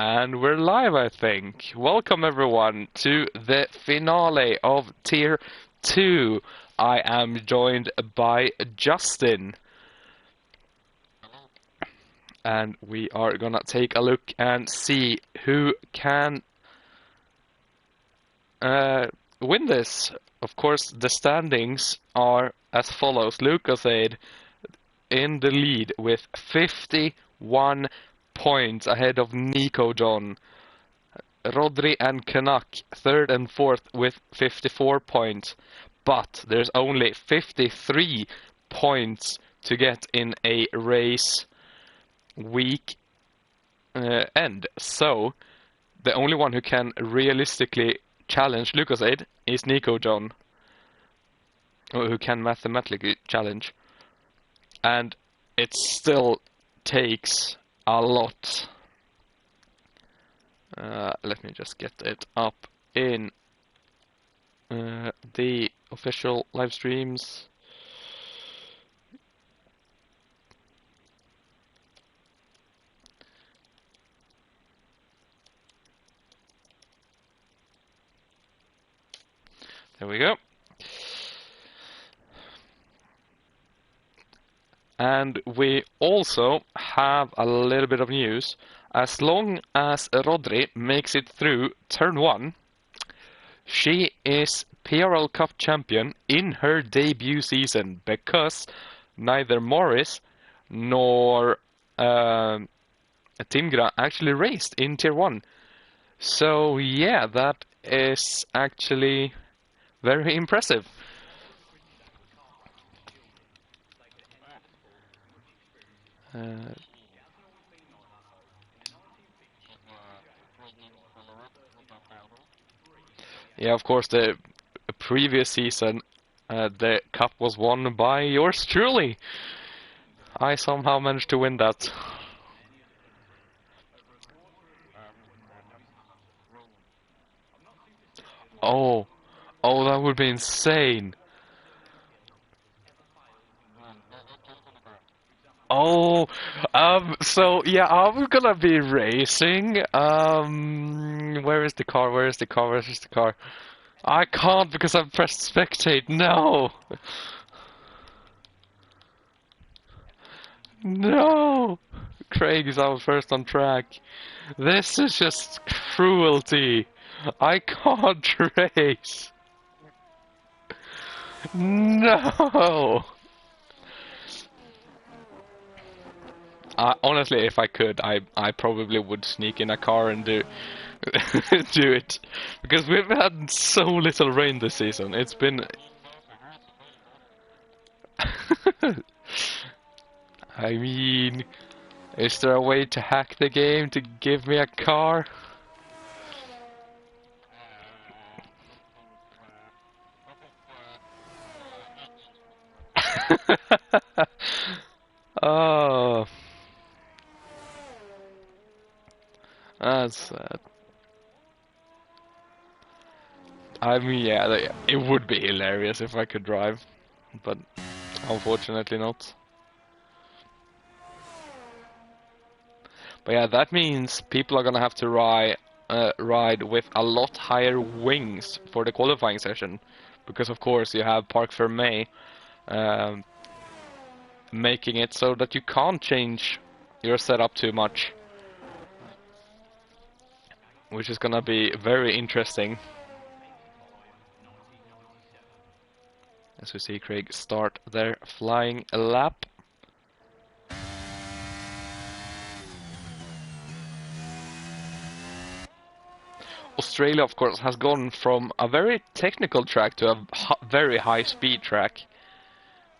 And we're live, I think. Welcome everyone to the finale of Tier 2. I am joined by Justin. And we are gonna take a look and see who can win this. Of course, the standings are as follows. Lucasade in the lead with 51 points ahead of Nico John. Rodri and Canuck, third and fourth with 54 points. But there's only 53 points to get in a race week end. So, the only one who can realistically challenge Lucasade is Nico John. Or who can mathematically challenge. And it still takes a lot. Let me just get it up in the official live streams. There we go. And we also have a little bit of news. As long as Rodri makes it through turn 1, she is PRL Cup champion in her debut season, because neither Morris nor Timgra actually raced in Tier 1. So yeah, that is actually very impressive. Yeah, of course, the previous season, the cup was won by yours truly. I somehow managed to win that. Oh, that would be insane. So yeah, I'm gonna be racing. Where is the car? Where is the car? Where is the car? I can't because I've pressed spectate. No! No! Craig is out first on track. This is just cruelty. I can't race. No! Honestly, if I could, I probably would sneak in a car and do do it, because we've had so little rain this season. It's been. I mean, is there a way to hack the game to give me a car? Oh, that's sad. I mean, yeah, it would be hilarious if I could drive, but unfortunately not. But yeah, that means people are gonna have to ride with a lot higher wings for the qualifying session, because of course you have Parc Fermé making it so that you can't change your setup too much, which is gonna be very interesting. As we see Craig start their flying lap. Australia, of course, has gone from a very technical track to a very high-speed track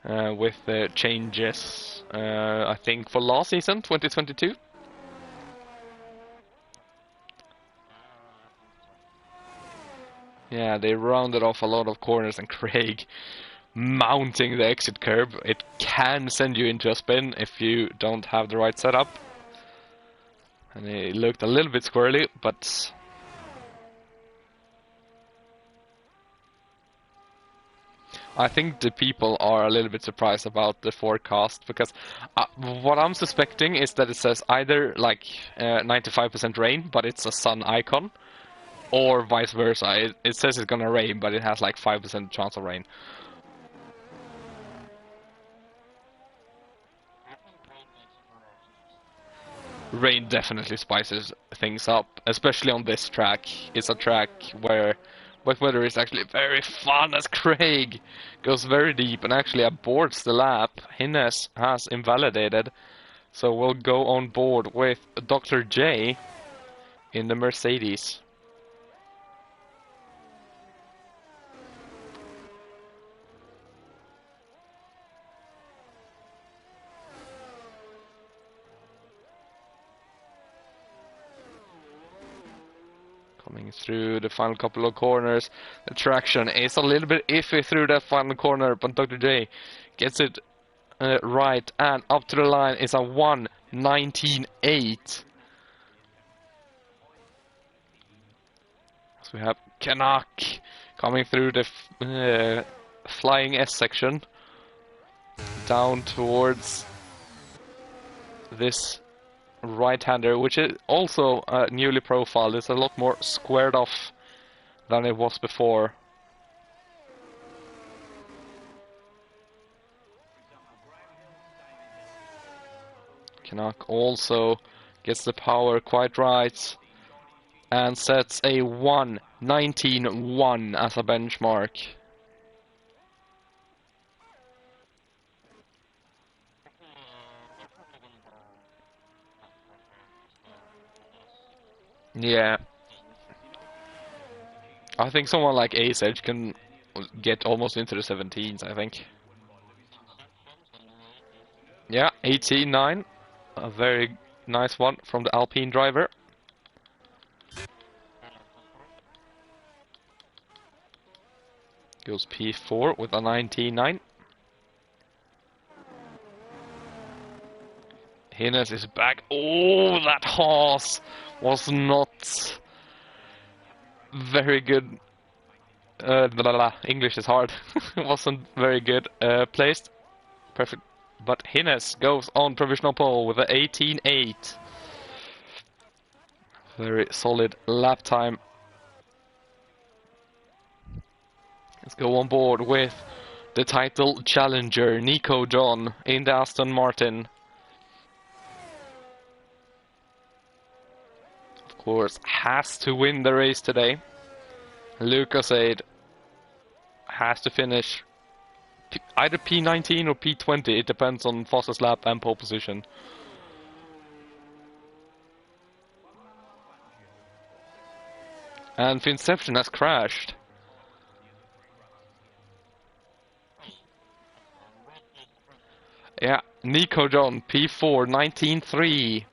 with the changes, I think, for last season, 2022. Yeah, they rounded off a lot of corners, and Craig mounting the exit curb. It can send you into a spin if you don't have the right setup. And it looked a little bit squirrely, but... I think the people are a little bit surprised about the forecast because what I'm suspecting is that it says either like 95% rain, but it's a sun icon, or vice versa. It says it's gonna rain, but it has like 5% chance of rain. Rain definitely spices things up, especially on this track. It's a track where wet weather is actually very fun, as Craig goes very deep and actually aborts the lap. Hines has invalidated, so we'll go on board with Dr. J in the Mercedes. Coming through the final couple of corners. The traction is a little bit iffy through that final corner, but Dr. J gets it right, and up to the line is a 1:19.8. So we have Kanak coming through the flying S section down towards this right-hander, which is also newly profiled. It's a lot more squared off than it was before. Kanak also gets the power quite right and sets a 1:19.1 as a benchmark. Yeah. I think someone like Ace Edge can get almost into the 17s, I think. Yeah, 18.9. A very nice one from the Alpine driver. Goes P4 with a 19.9. Hines is back. Oh, that horse was not very good. English is hard. Wasn't very good placed. Perfect. But Hines goes on provisional pole with an 18.8. Very solid lap time. Let's go on board with the title challenger, Nico John, in the Aston Martin. Of course, has to win the race today. Lucas Aid has to finish either P19 or P20. It depends on fastest lap and pole position. And Finception has crashed. Yeah, Nico John, P4, 19.3.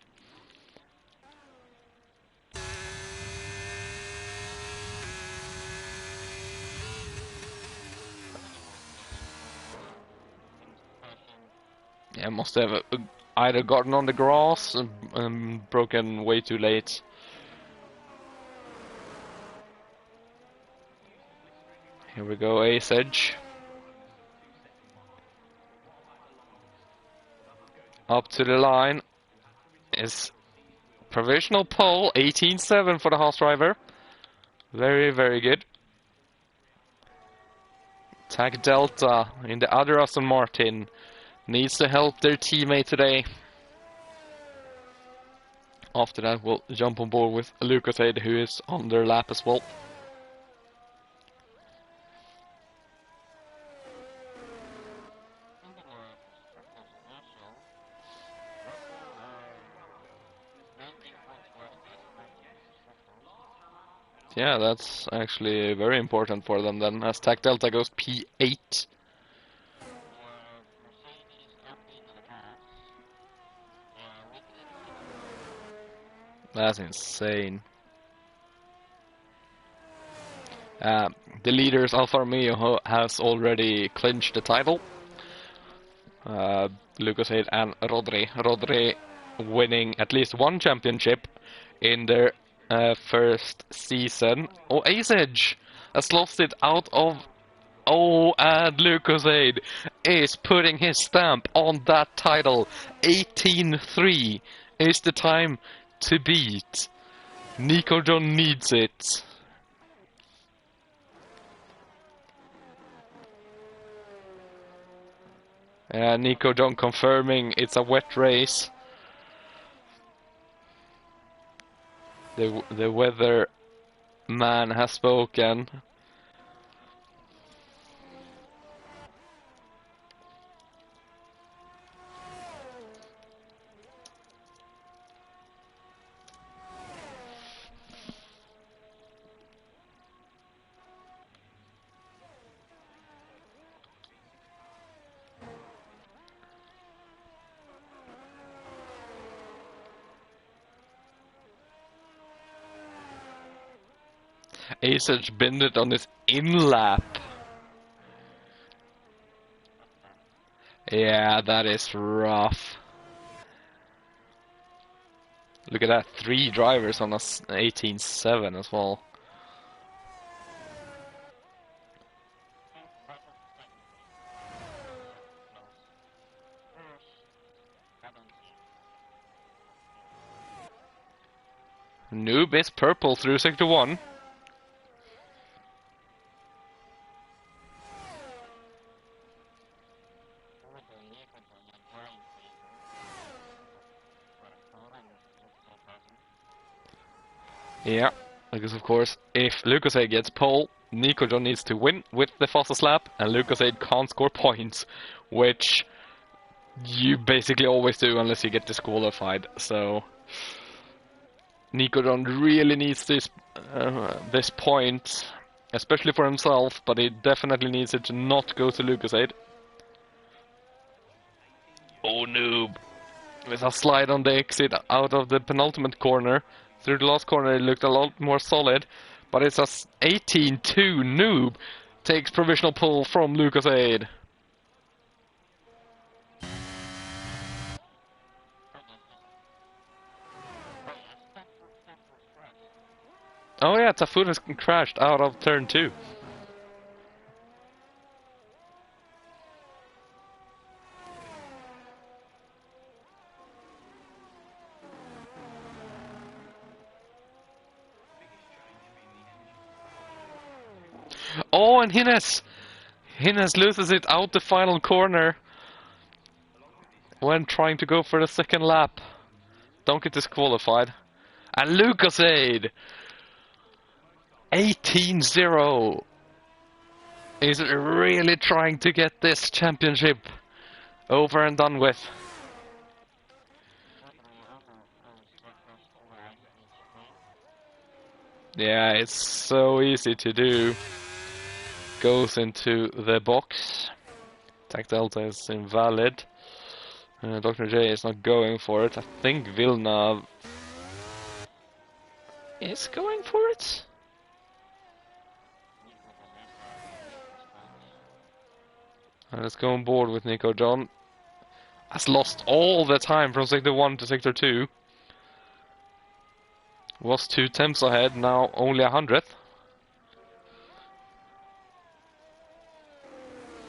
Yeah, must have either gotten on the grass and broken way too late. Here we go, Ace Edge. Up to the line is provisional pole, 18.7 for the Haas driver. Very, very good. Tag Delta in the other Aston Martin needs to help their teammate today. After that, we'll jump on board with Lucas Aid, who is on their lap as well. Yeah, that's actually very important for them then, as Tag Delta goes P8. That's insane. The leaders Alfa Romeo has already clinched the title. Lucas Aid and Rodri. Rodri winning at least one championship in their first season. Oh, Ace Edge has lost it out of Oh, and Lucozade is putting his stamp on that title. 18-3 is the time to beat. Nico John needs it. Nico John confirming it's a wet race. The weather man has spoken. Asage bended on his in-lap. Yeah, that is rough. Look at that, 3 drivers on a 18-7 as well. Noob is purple through sector 1. Yeah, because of course, if Lucozade gets pole, Nico John needs to win with the fastest lap, and Lucozade can't score points, which you basically always do unless you get disqualified. So Nico John really needs this point, especially for himself, but he definitely needs it to not go to Lucozade. Oh, noob! With a slide on the exit out of the penultimate corner. Through the last corner it looked a lot more solid, but it's a 18-2 noob takes provisional pull from Lucozade. Oh yeah, Tafut has crashed out of turn 2. Oh, and Hines loses it out the final corner when trying to go for the second lap. Don't get disqualified. And Lucozade 18-0 is really trying to get this championship over and done with. Yeah, it's so easy to do. Goes into the box. Tech Delta is invalid. Dr. J is not going for it. I think Vilna is going for it. Let's go on board with Nico John. Has lost all the time from sector 1 to sector 2. Was 2 tenths ahead, now only 100th.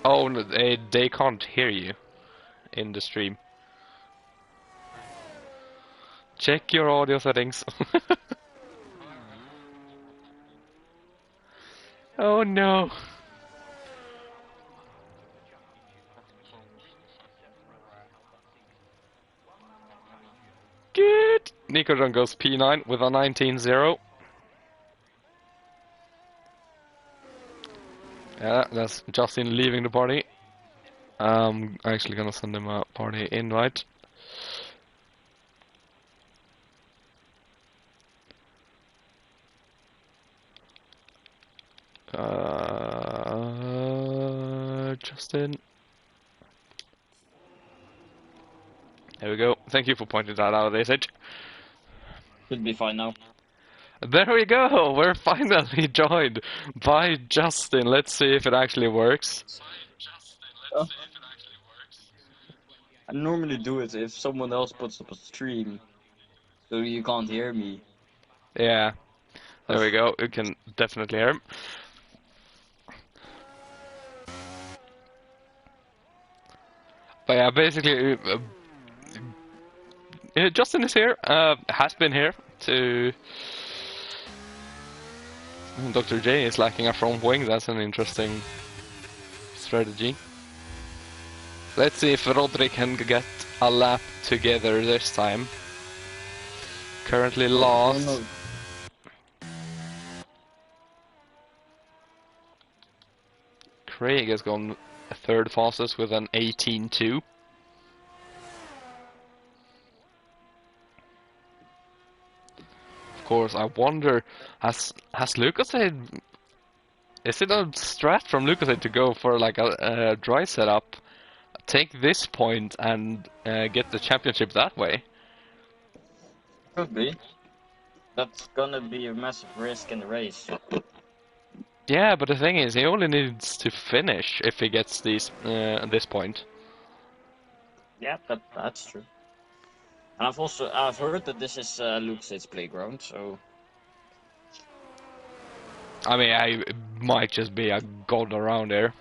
Oh, no, they can't hear you in the stream. Check your audio settings. Oh no. Good. Nico John goes P9 with a 19-0. Yeah, that's Justin leaving the party. I'm actually gonna send him a party invite. Justin. There we go. Thank you for pointing that out, Asage. Should be fine now. There we go. We're finally joined by Justin. Let's see if it actually works. I normally do it if someone else puts up a stream, so you can't hear me. Yeah. There we go. You can definitely hear him. But yeah, basically, Justin is here, has been here to... Dr. J is lacking a front wing, that's an interesting strategy. Let's see if Rodri can get a lap together this time. Currently lost. Oh, no. Craig has gone third fastest with an 18.2. Of course, I wonder, has Lucas said, is it a strat from Lucas to go for like a dry setup, take this point and get the championship that way? Could be. That's gonna be a massive risk in the race. Yeah, but the thing is, he only needs to finish if he gets these this point. Yeah, that's true. And I've heard that this is Lucas's playground, so I mean, I might just be a god around here.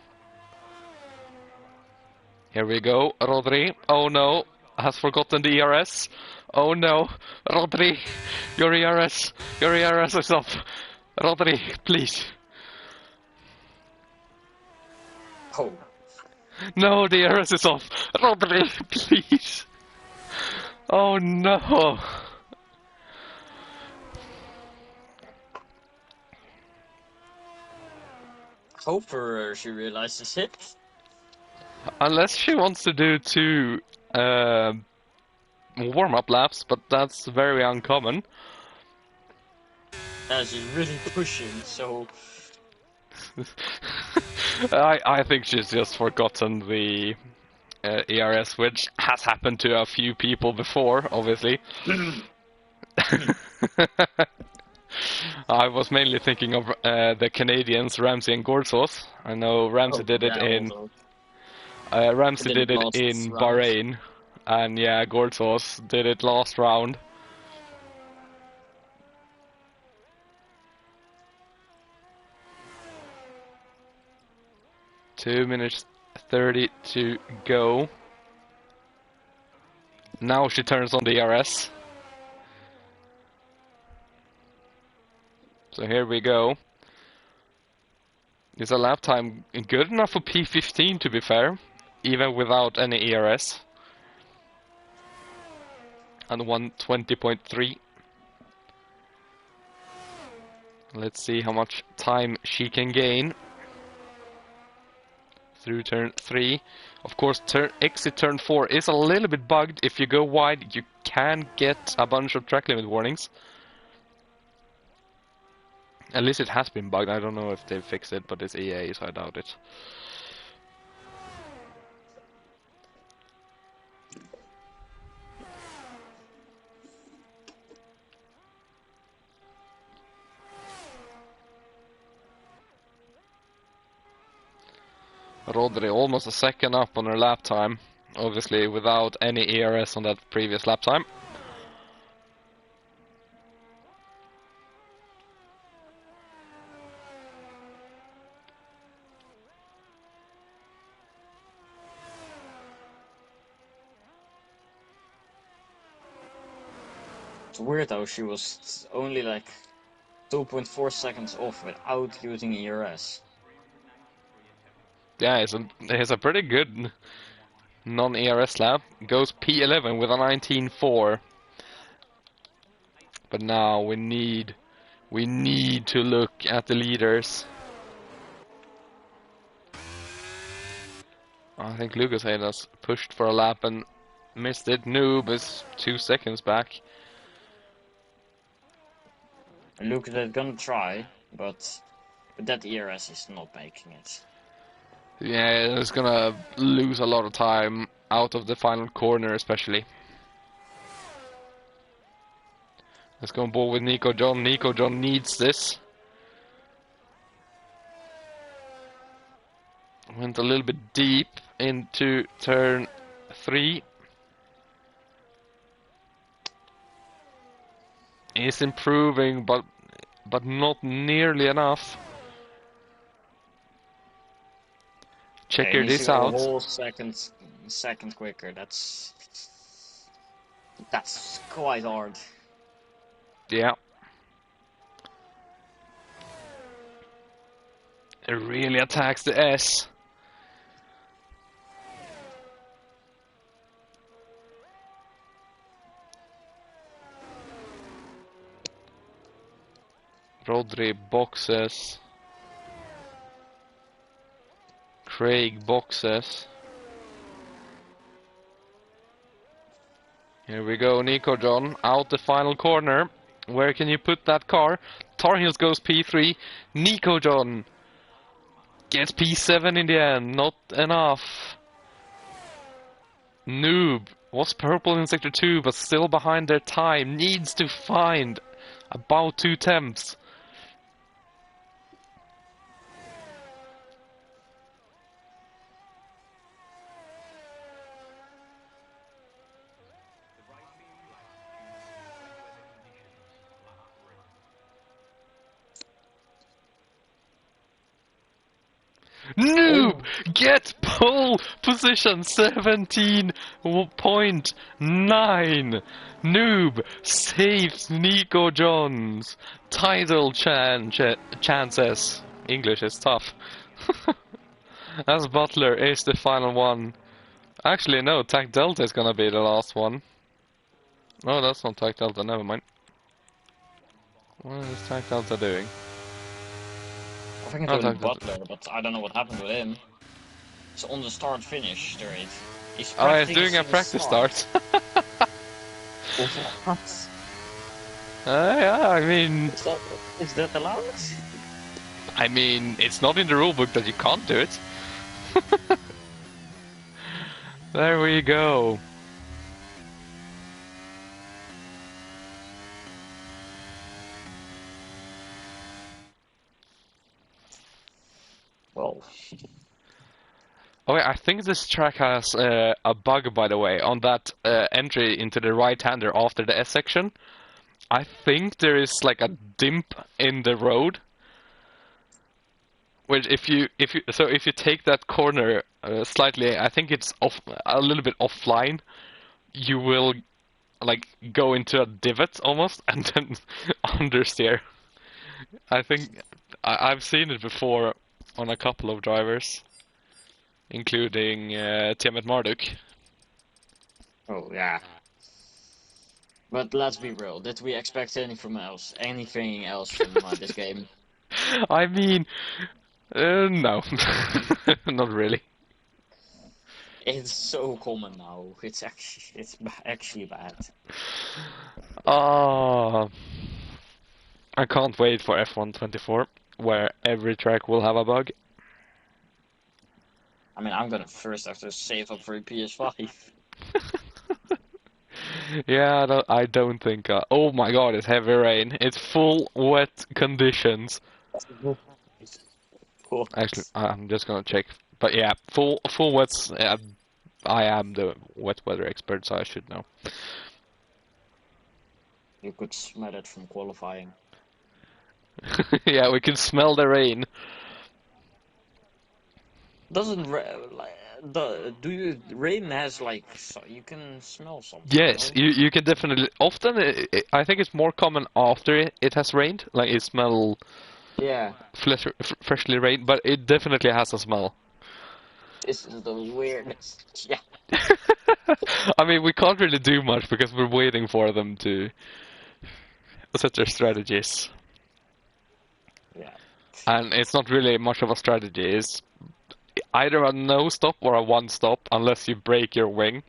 Here we go, Rodri. Oh no, has forgotten the ERS. Oh no, Rodri, your ERS is off. Rodri, please. oh, No, the ERS is off. Rodri, please. Oh no. hope for her she realizes it. Unless she wants to do two warm-up laps, but that's very uncommon. She's really pushing, so I think she's just forgotten the ERS, which has happened to a few people before, obviously. I was mainly thinking of the Canadians, Ramsey and Gorsos. I know Ramsey did it in Ramsey did it in Bahrain, and yeah, Gorsos did it last round. Two minutes 30 to go. Now she turns on the ERS. So here we go. Is a lap time good enough for P15 to be fair, even without any ERS? And 120.3. Let's see how much time she can gain through turn 3. Of course, exit turn 4 is a little bit bugged. If you go wide, you can get a bunch of track limit warnings. At least it has been bugged. I don't know if they've fixed it, but it's EA, so I doubt it. Rodri almost a second up on her lap time, obviously without any ERS on that previous lap time. it's weird how she was only like 2.4 seconds off without using ERS. Yeah, it's a pretty good non-ERS lap. Goes P11 with a 19.4. But now we need to look at the leaders. I think Lucas has pushed for a lap and missed it. Noob is 2 seconds back. And Lucas is gonna try, but that ERS is not making it. Yeah, it's gonna lose a lot of time out of the final corner, especially. Let's go on board with Nico John. Nico John needs this. Went a little bit deep into turn 3. Is improving, but not nearly enough. Check Yeah, this out. A whole second a second quicker. That's quite hard. Yeah. It really attacks the S. Rodri boxes. Craig boxes. Here we go, Nico John, out the final corner. Where can you put that car? Tar Heels goes P3. Nico John gets P7 in the end, not enough. Noob was purple in Sector 2, but still behind their time. Needs to find about 2 temps. Noob get pole position 17.9. Noob saves Nico John's title chances. English is tough. As Butler is the final one. Actually, no, Tac Delta is gonna be the last one. No, that's not Tac Delta, never mind. What is Tac Delta doing? I think it was Butler, but I don't know what happened with him. It's on the start-finish straight. He's doing a practice start. What? Yeah, I mean... Is that allowed? I mean, it's not in the rulebook that you can't do it. There we go. Well... Oh wait, I think this track has a bug, by the way, on that entry into the right-hander after the S section. I think there is like a dimp in the road, which if you take that corner slightly, I think it's off a little bit offline, you will like go into a divot almost and then understeer. I think I've seen it before on a couple of drivers, including Tiamat Marduk. Oh, yeah. But let's be real, did we expect anything else from this game? I mean, no. Not really. It's so common now, it's actually bad. I can't wait for F1 24, where every track will have a bug. I mean, I'm gonna first have to save up for a PS5. Yeah, I don't think... oh my god, it's heavy rain. It's full wet conditions. Actually, I'm just gonna check. But yeah, full wets. I am the wet weather expert, so I should know. You could smell it from qualifying. Yeah, we can smell the rain. Doesn't rain has like you can smell something? Yes, no? you can definitely. Often, I think it's more common after it has rained. Like it smell. Yeah. Freshly rained, but it definitely has a smell. This is the weirdest. Yeah. I mean, we can't really do much because we're waiting for them to set their strategies. Yeah. And it's not really much of a strategy. It's either a no stop or a one stop, unless you break your wing.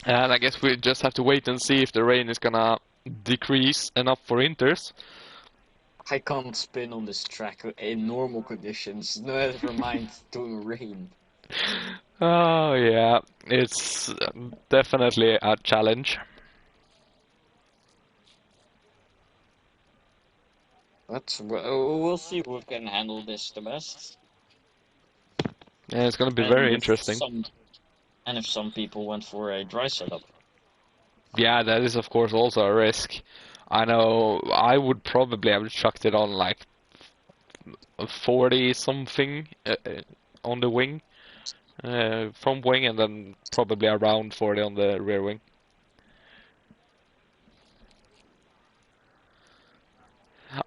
And I guess we just have to wait and see if the rain is gonna decrease enough for inters. I can't spin on this track in normal conditions, never mind doing rain. Oh yeah, it's definitely a challenge. But we'll see who can handle this the best. Yeah, it's gonna be very interesting. And if some people went for a dry setup. Yeah, that is of course also a risk. I know I would probably have chucked it on like 40 something on the wing, from wing and then probably around 40 on the rear wing.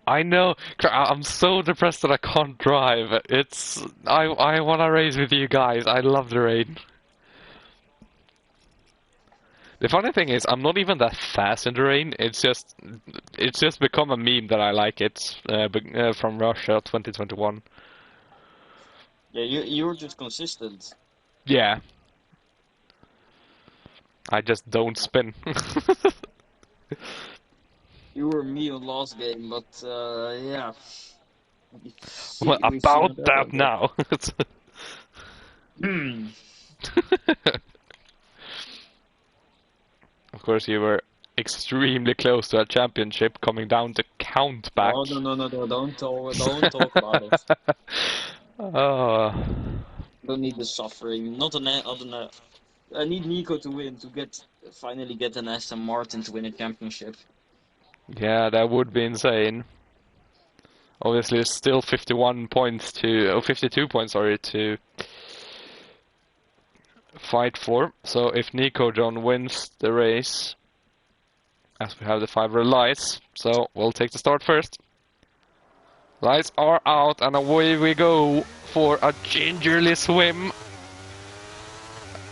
I know. I'm so depressed that I can't drive. I want to race with you guys. I love the rain. The funny thing is, I'm not even that fast in the rain. It's just become a meme that I like it from Russia 2021. Yeah, you're just consistent. Yeah, I just don't spin. You were me on last game, but yeah, What we see how about that that went. But now? hmm. Of course, you were extremely close to a championship, coming down to count back. Oh no, don't talk about it. Oh, Don't need the suffering. Not an other. I need Nico to win to finally get an Aston Martin to win a championship. yeah, that would be insane. Obviously, it's still 51 points to, 52 points, sorry, to fight for. So if Nico John wins the race, as we have the 5 red lights, so we'll take the start first. Lights are out and away we go for a gingerly swim.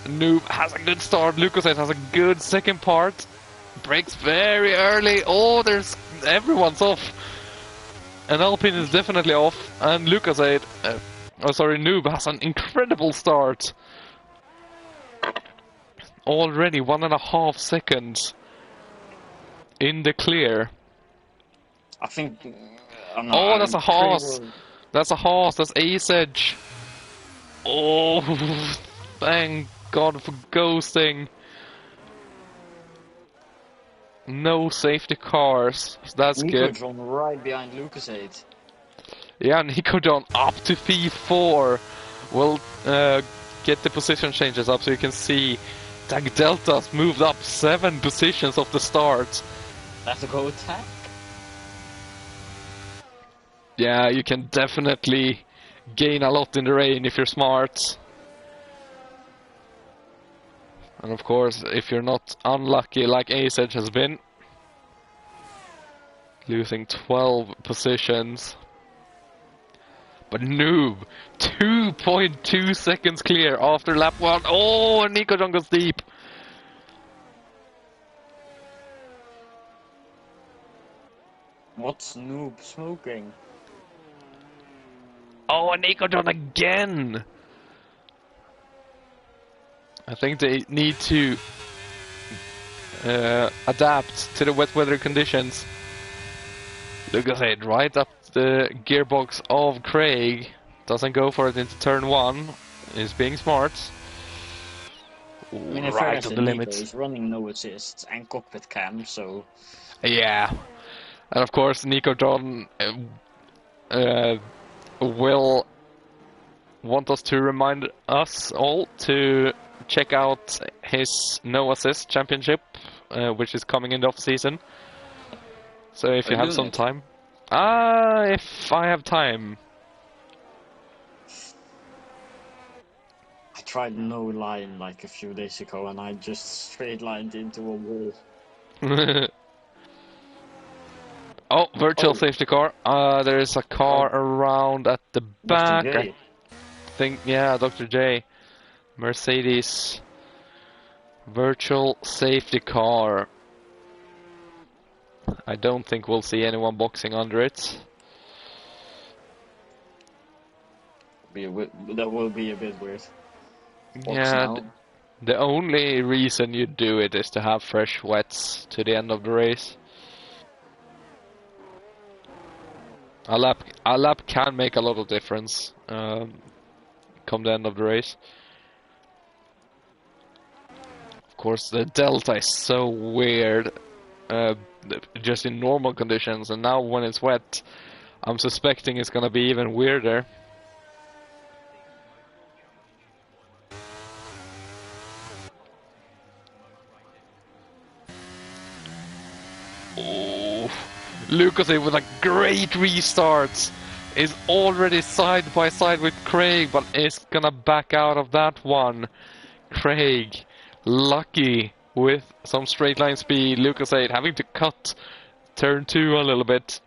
Noob has a good start, Lucas has a good second part. Breaks very early. Oh, everyone's off. And Alpine is definitely off. And Lucas Noob has an incredible start. Already 1.5 seconds in the clear. I think. No, Oh, that's a I'm pretty Haas. worried. That's a Haas. That's Ace Edge. Oh, thank God for ghosting. No safety cars. That's Nico good. John right behind Lucas 8. Yeah, Nico John up to P4. We'll get the position changes up so you can see Tag Delta's moved up 7 positions off the start. Have to go attack. Yeah, you can definitely gain a lot in the rain if you're smart. And of course, if you're not unlucky like Ace Edge has been, losing 12 positions. But Noob, 2.2 seconds clear after lap 1. Oh, and Nico John goes deep. What's Noob smoking? Oh, and Nico John again. I think they need to adapt to the wet weather conditions. Lucas Aid right up the gearbox of Craig. Doesn't go for it into turn 1. Is being smart. I mean, in Right fairness on to the Nico, limit. he's running no assists and cockpit cam, so. Yeah. And of course, Nico John will want us to remind us all to check out his no assist championship, which is coming in the off season. So if Are you you have doing some it? time, if I have time. I tried no line like a few days ago and I just straight lined into a wall. Oh, virtual Oh, safety car. There is a car around at the Dr. back. I J. think, yeah, Dr. J. Mercedes. Virtual safety car. I don't think we'll see anyone boxing under it. That will be a bit weird. Box Yeah, now. the only reason you do it is to have fresh wets to the end of the race. A lap can make a lot of difference come the end of the race. Of course, the delta is so weird uh, just in normal conditions, and now when it's wet, I'm suspecting it's gonna be even weirder. Oh, Lucas with a great restart. is already side by side with Craig, but is gonna back out of that one. Craig, lucky with some straight line speed. Lucas 8 having to cut turn 2 a little bit.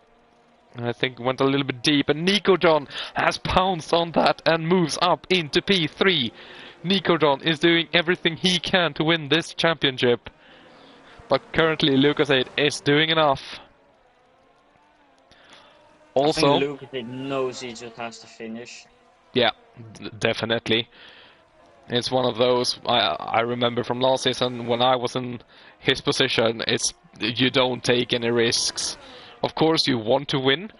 I think went a little bit deep, and Nico John has pounced on that and moves up into P3. Nico John is doing everything he can to win this championship, but currently Lucas 8 is doing enough. Also, I think Lucas knows he just has to finish. yeah, definitely. It's one of those I remember from last season when I was in his position. It's you don't take any risks. Of course, you want to win,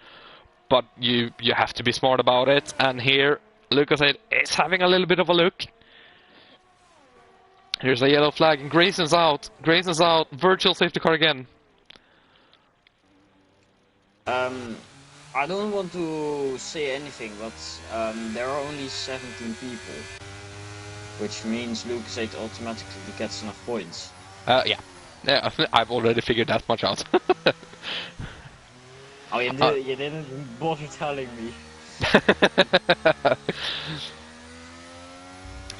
but you have to be smart about it. And here, Lucas is having a little bit of a look. Here's a yellow flag, and Grayson's out. Grayson's out. Virtual safety car again. I don't want to say anything, but there are only 17 people, which means Lucas 8 automatically gets enough points. Yeah. I've already figured that much out. Oh, you didn't bother telling me.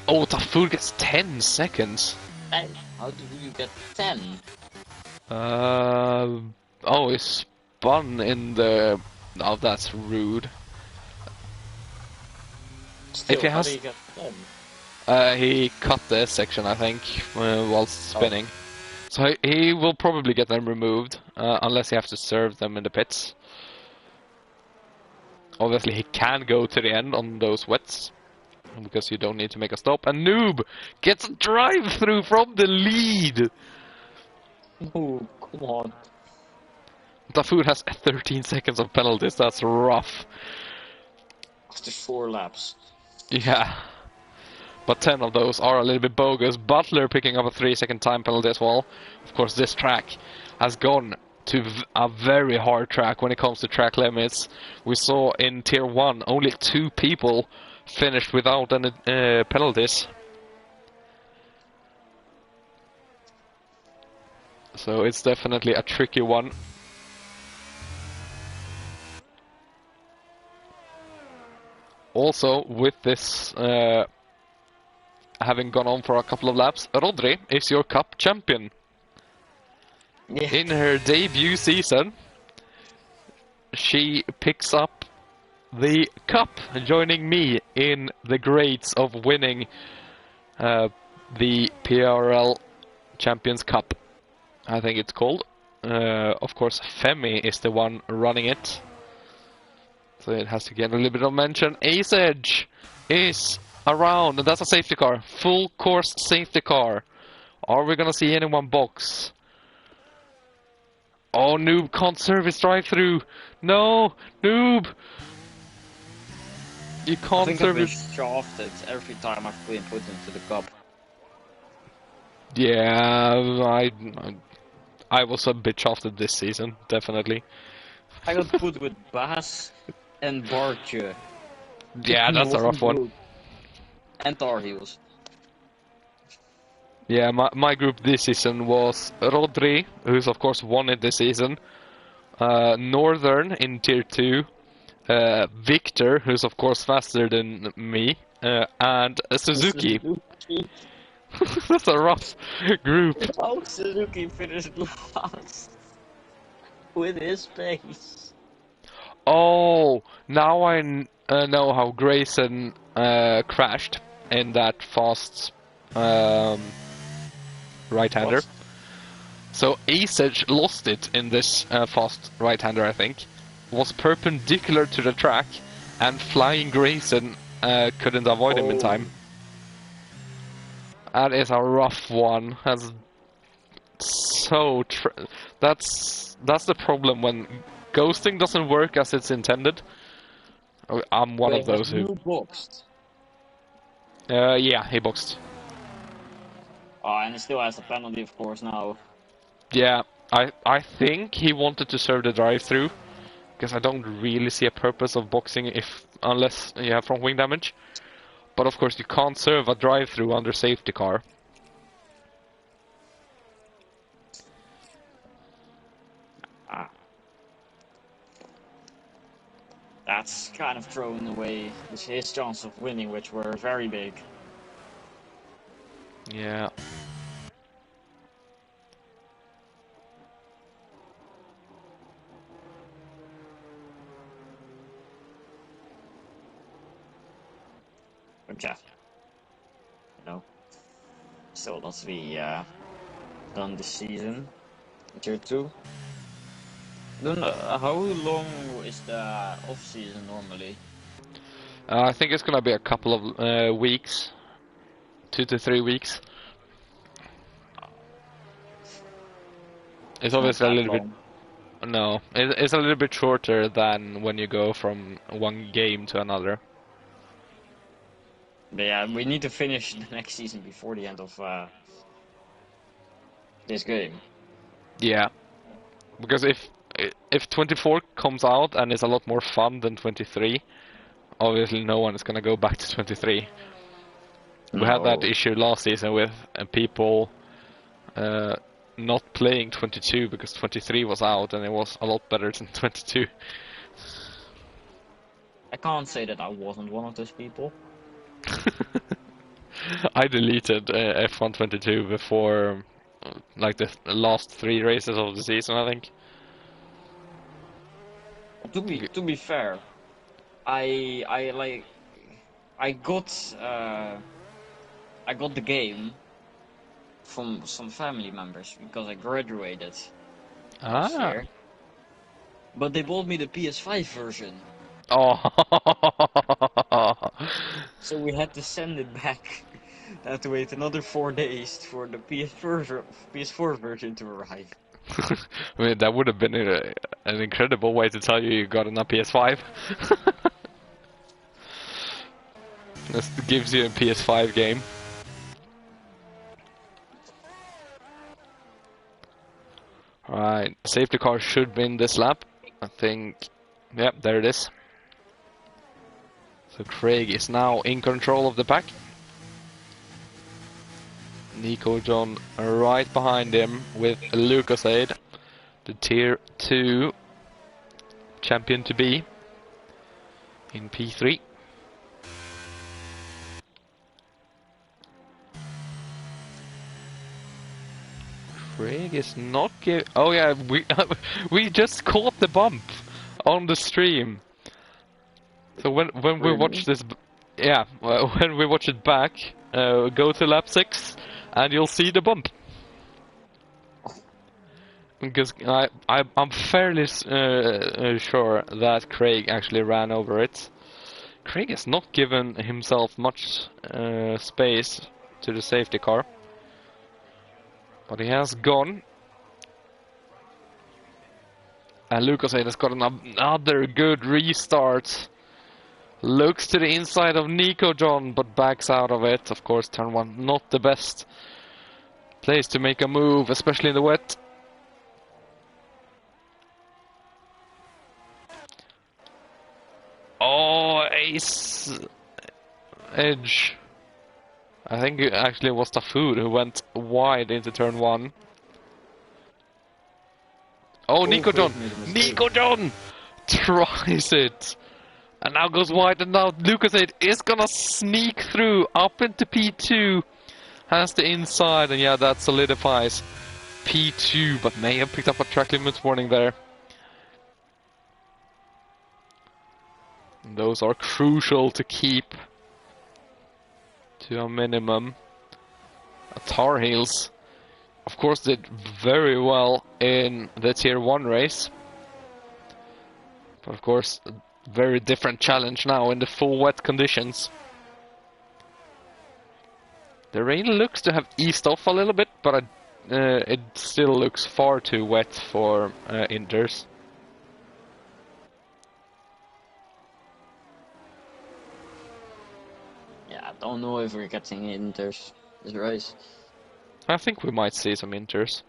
Oh, Tafur gets 10 seconds. Hey, how did you get 10? Oh, he spun in the... Oh, that's rude. Still, If he how has... do you get 10? He cut this section, I think, while spinning. So he will probably get them removed, unless he has to serve them in the pits. Obviously, he can go to the end on those wets, because you don't need to make a stop. And Noob gets a drive-through from the lead! Oh, come on. Tafur has 13 seconds of penalties, that's rough. After 4 laps. Yeah. But 10 of those are a little bit bogus. Butler picking up a 3-second time penalty as well. Of course, this track has gone to a very hard track when it comes to track limits. We saw in Tier 1 only 2 people finished without any penalties. So it's definitely a tricky one. Also, with this having gone on for a couple of laps, Rodri is your cup champion. Yeah. In her debut season, she picks up the cup, joining me in the grades of winning the PRL Champions Cup, I think it's called. Of course, Femi is the one running it, so it has to get a little bit of mention. Ace Edge is around, and that's a safety car. Full course safety car. Are we gonna see anyone box? Oh, Noob can't service drive-through. No, Noob. You I can't think I've been service. shafted every time I've been put into the cup. Yeah, I was a bit shafted this season, definitely. I got put with Bas and Bartje. Yeah, that's a rough one. Group. And Tar Heels. Yeah, my group this season was Rodri, who's of course won it this season. Northern in Tier 2. Victor, who's of course faster than me. And Suzuki. That's a rough group. How Suzuki finished last with his pace. Oh, now I know how Grayson crashed in that fast right-hander. What? So Asage lost it in this fast right-hander, I think. Was perpendicular to the track, and Flying Grayson couldn't avoid him in time. That is a rough one. That's so that's the problem when ghosting doesn't work as it's intended. I'm one of those who. Boxed. Yeah, he boxed. Oh, and he still has the penalty, of course, now. Yeah, I think he wanted to serve the drive-through, because I don't really see a purpose of boxing unless you have front wing damage. But of course, you can't serve a drive-through under safety car. that's kind of thrown away his chance of winning, which were very big. Yeah. But yeah, still not to be done this season. Tier 2. Don't know, how long is the off season normally? I think it's gonna be a couple of weeks. 2 to 3 weeks. It's Not obviously a that little bit. long. No, it's a little bit shorter than when you go from one game to another. But yeah, we need to finish the next season before the end of this game. Yeah, because if 24 comes out and is a lot more fun than 23, obviously no one is gonna go back to 23. We had that No. issue last season with people not playing 22 because 23 was out and it was a lot better than 22. I can't say that I wasn't one of those people. I deleted F1 22 before like the last 3 races of the season, I think. To be fair, I I got I got the game from some family members because I graduated last Ah. year. But they bought me the PS5 version. Oh. So we had to send it back. I had to wait another 4 days for the PS4 version to arrive. I mean, that would have been an incredible way to tell you got a PS5. This gives you a PS5 game. Alright, safety car should win this lap. I think, yep, there it is. So Craig is now in control of the pack. Nico John right behind him with Lucas Aid, the tier 2 champion to be in P3. Craig is not give. Oh yeah, we we just caught the bump on the stream. So when we watch this, yeah, when we watch it back, go to lap 6, and you'll see the bump. Because I'm fairly sure that Craig actually ran over it. Craig has not given himself much space to the safety car. But he has gone. And Lucas has got another good restart. Looks to the inside of Nico John, but backs out of it. Of course, turn 1, not the best place to make a move, especially in the wet. Oh, ace edge. I think it actually was Tafur who went wide into turn 1. Oh, Nico John! Nico John tries it! And now goes wide, and now Lucas 8 is gonna sneak through up into P2. Has the inside, and yeah, that solidifies P2, but may have picked up a track limits warning there. And those are crucial to keep to a minimum. Tar Heels, of course, did very well in the tier 1 race. But of course, a very different challenge now in the full wet conditions. The rain looks to have eased off a little bit, but it still looks far too wet for inters. Yeah, I don't know if we're getting inters this race. I think we might see some inters.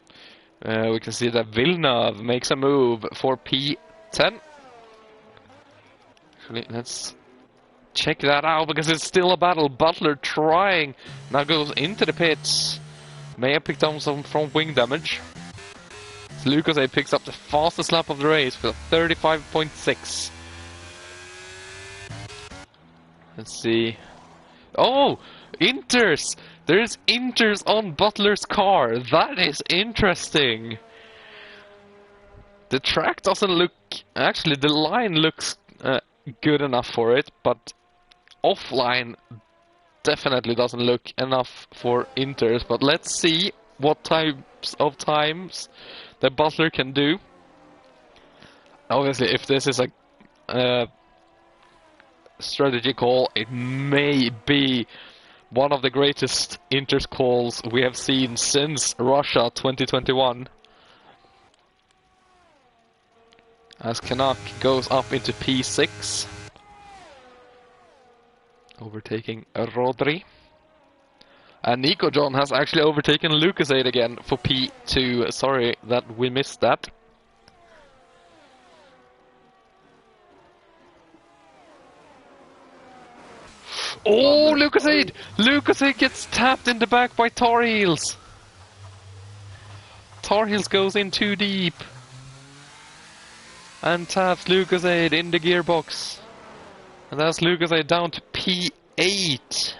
We can see that Villeneuve makes a move for P10. Actually, let's check that out because it's still a battle. Butler trying, now goes into the pits. May have picked up some from wing damage. So Lucas A picks up the fastest lap of the race with 35.6. Let's see. Oh! Inters! There's Inters on Butler's car! That is interesting! The track doesn't look... Actually, the line looks good enough for it, but offline definitely doesn't look enough for Inters. But let's see what types of times the Butler can do. Obviously, if this is a strategy call, it may be one of the greatest Inters calls we have seen since Russia 2021. As Canuck goes up into P6. Overtaking Rodri. And Nico John has actually overtaken Lucas 8 again for P2. Sorry that we missed that. Oh, Lucas 8! Lucas 8 gets tapped in the back by Tar Heels. Tar Heels goes in too deep. And taps Lucas 8 in the gearbox. And that's Lucas 8 down to P8.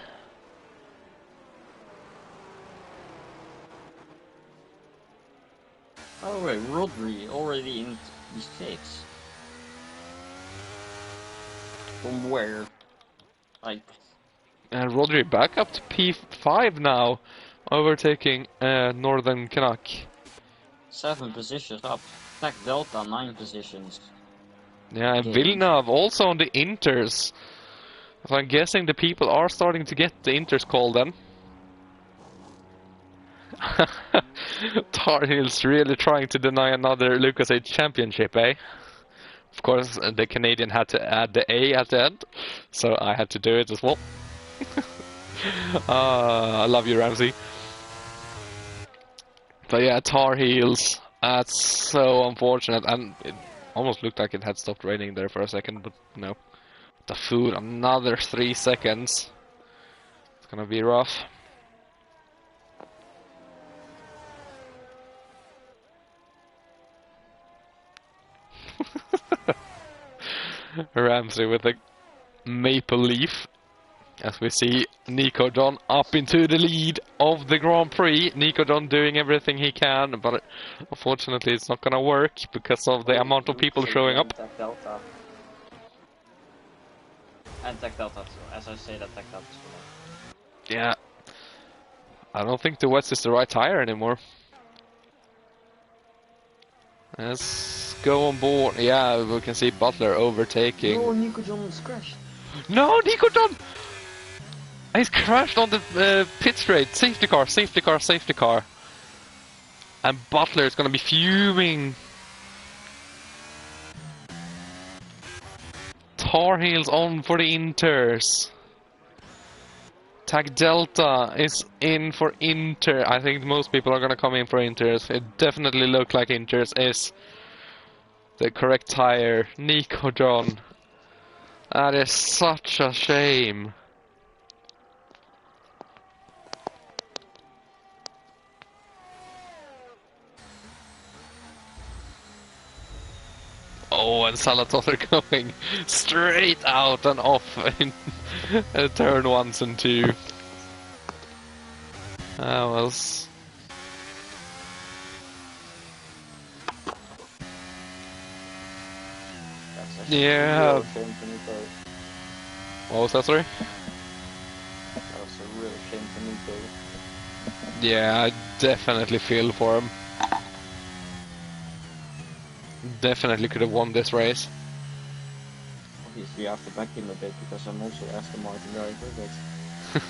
Oh wait, Rodri already in P6. From where? Like... And Rodri back up to P5 now, overtaking Northern Canuck. 7 positions up. Tech Delta 9 positions. Yeah, and Villeneuve also on the Inters. So I'm guessing the people are starting to get the Inters call then. Tar Heels really trying to deny another Lucas 8 championship, eh? Of course, the Canadian had to add the A at the end, so I had to do it as well. I love you, Ramsey. But yeah, Tar Heels. That's so unfortunate, and it almost looked like it had stopped raining there for a second, but no. The food, another 3 seconds. It's gonna be rough. Ramsey with a maple leaf. As we see Nico John up into the lead of the Grand Prix. Nico John doing everything he can, but unfortunately it's not gonna work because of the amount of people showing up. Tech Delta. And Tech Delta too, as I say that Tech Delta too. Yeah. I don't think the West is the right tire anymore. Let's go on board. Yeah, we can see Butler overtaking. Oh, Nico John is crashed. No, Nico John! He's crashed on the pit straight. Safety car, safety car, safety car. And Butler is gonna be fuming. Tar Heels on for the Inters. Tag Delta is in for Inter. I think most people are gonna come in for Inters. It definitely looks like Inters is the correct tire. Nico John. That is such a shame. Oh, and Salvatore going straight out and off in turn 1 and 2. That was... Yeah. Real shame for Nico. What was that, sorry? That was a real shame for Nico. Yeah, I definitely feel for him. Definitely could have won this race. Obviously, I have to back him a bit because I'm also Aston Martin driver, but...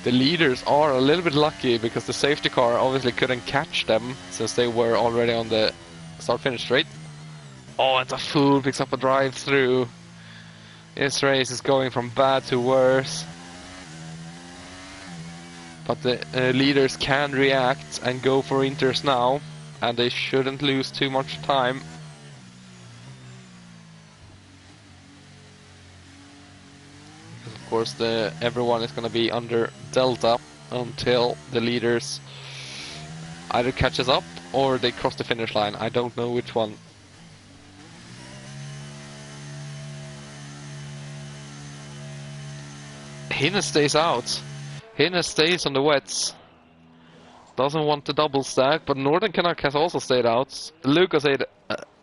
The leaders are a little bit lucky because the safety car obviously couldn't catch them since they were already on the start-finish straight. Oh, and the fool picks up a drive-through. This race is going from bad to worse. But the leaders can react and go for Inters now, and they shouldn't lose too much time. Because of course everyone is going to be under Delta until the leaders either catches up or they cross the finish line. I don't know which one. Hines stays out. Hines stays on the wets. Doesn't want the double stack, but Northern Canuck has also stayed out. Lucas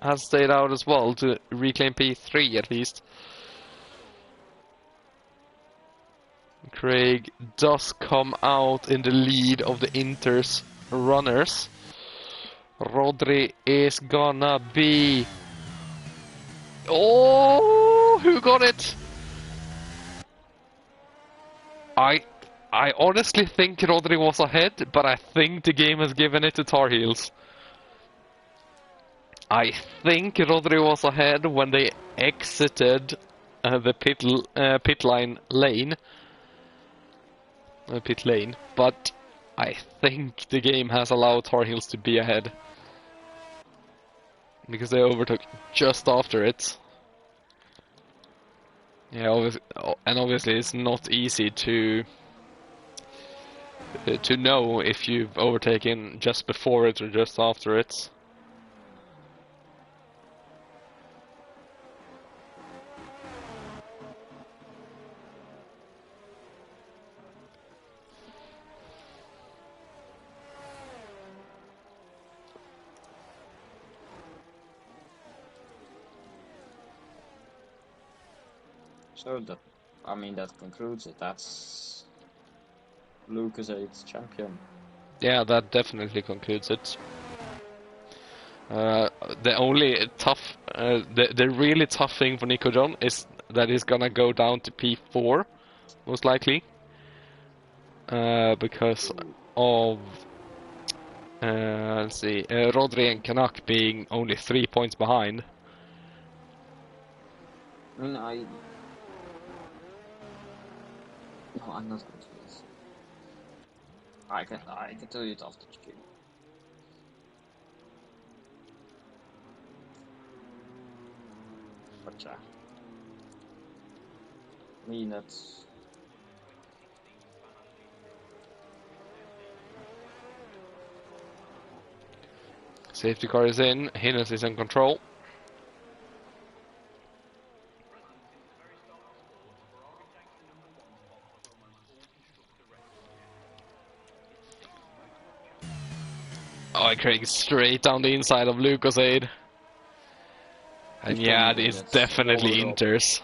has stayed out as well to reclaim P3 at least. Craig does come out in the lead of the Inter's runners. Rodri is gonna be... Oh, who got it? I honestly think Rodri was ahead, but I think the game has given it to Tar Heels. I think Rodri was ahead when they exited the pit lane, but I think the game has allowed Tar Heels to be ahead because they overtook just after it. Yeah, obviously it's not easy to know if you've overtaken just before it or just after it. So that concludes it. That's Lucas 8's champion. Yeah, that definitely concludes it. The only tough, the really tough thing for Nico John is that he's gonna go down to P4, most likely, because of let's see, Rodri and Canuck being only 3 points behind. I mean, no, I'm not going to do this. I can tell you it after the stream. But yeah. I mean, that's... Safety car is in, Hines is in control. Oh, Craig straight down the inside of Lucas Aid. And yeah, it's definitely Inters.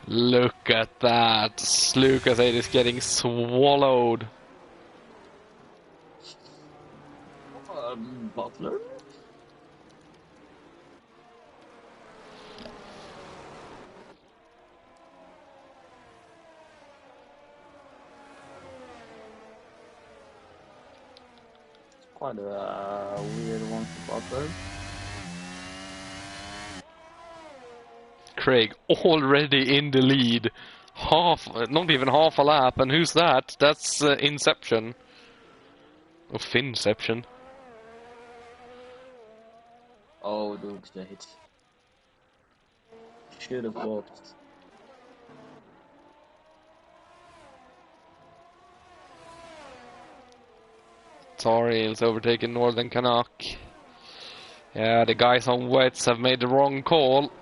Look at that. Lucas Aid is getting swallowed. Butler? Quite a weird one for Butler. Craig already in the lead. Not even half a lap, and who's that? That's Inception. Or Finception. Oh, Luke's dead. Should have walked. Tar Heels overtaking Northern Canuck. Yeah, the guys on wets have made the wrong call.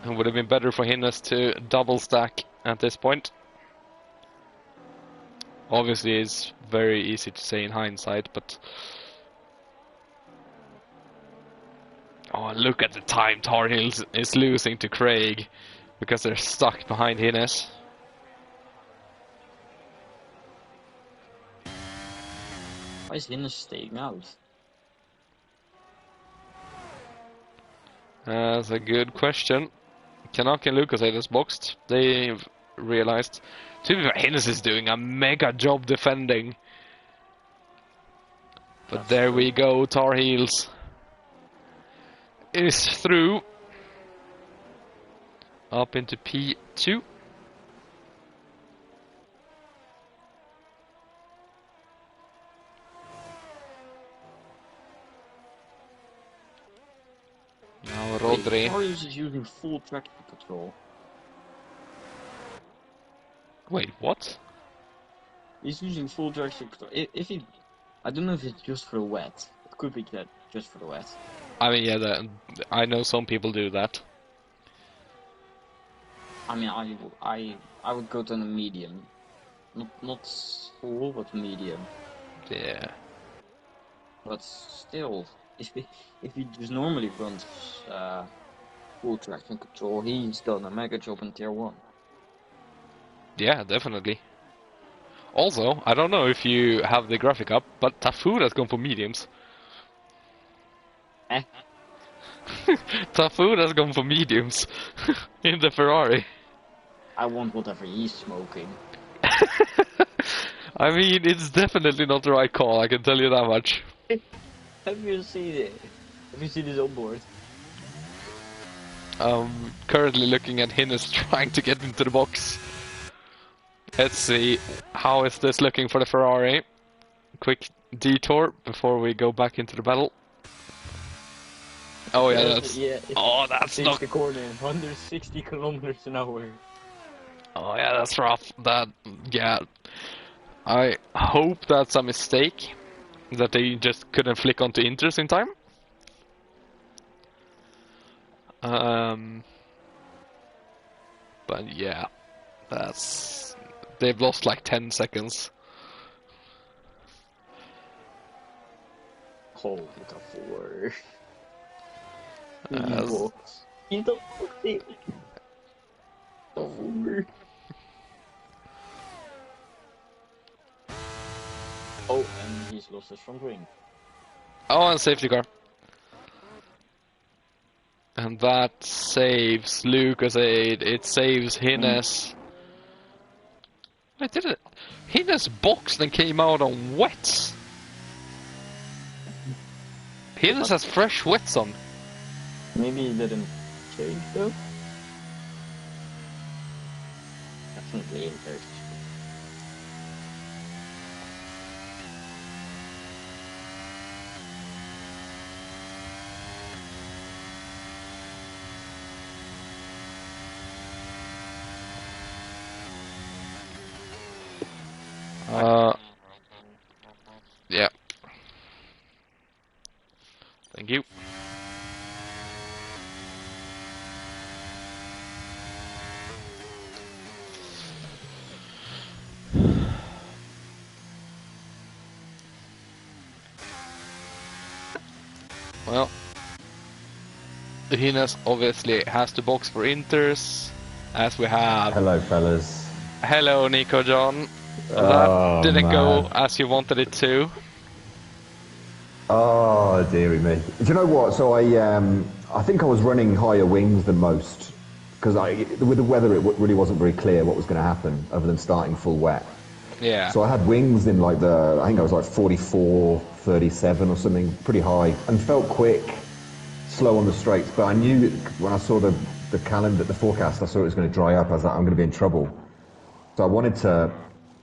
It would have been better for Hines to double stack at this point. Obviously, it's very easy to say in hindsight, but... Oh, look at the time Tar Heels is losing to Craig because they're stuck behind Hines. Why is Hines staying out? That's a good question. Canuck and Lucas are boxed. They've realized. To be fair, Hines is doing a mega job defending. But That's there true. we go, Tar Heels is through. Up into P2. Now Rodri. Marius is using full traction control. Wait, what? He's using full traction control. If he... I don't know if it's just for the wet. It could be that just for the wet. I mean, yeah, I know some people do that. I mean, I I would go to a medium. Not full, but medium. Yeah. But still, if he just normally runs full traction control, he's done a mega job in tier 1. Yeah, definitely. Also, I don't know if you have the graphic up, but Tafur has gone for mediums. Eh? Tafur has gone for mediums in the Ferrari. I want whatever he's smoking. I mean, it's definitely not the right call, I can tell you that much. Have you seen it? Have you seen his onboard? Currently looking at Hinnes trying to get into the box. Let's see, how is this looking for the Ferrari? Quick detour before we go back into the battle. Oh yeah, that's not... the corner, 160 kilometers an hour. Oh yeah, that's rough. Yeah. I hope that's a mistake. That they just couldn't flick onto inters in time. But yeah, they've lost like 10 seconds. Oh, look at 4. He's the box. Oh, and he's lost his front wing. Oh, and safety car. And that saves Lucas Aid. It saves Hinnes. Wait, did it? Hinnes boxed and came out on wets. Hinnes has fresh wets on. Maybe he didn't change though. Definitely in third. Yeah. Thank you. Well, Hinnes obviously has to box for Inters, as we have. Hello, fellas. Hello, Nico John. Oh, that didn't man. go as you wanted it to. Oh, dearie me. Do you know what? So I think I was running higher wings than most because with the weather it really wasn't very clear what was going to happen other than starting full wet. Yeah. So I had wings in like I think I was like 44, 37 or something, pretty high, and felt quick, slow on the straights. But I knew when I saw the calendar, the forecast, I saw it was going to dry up. I was like, I'm going to be in trouble. So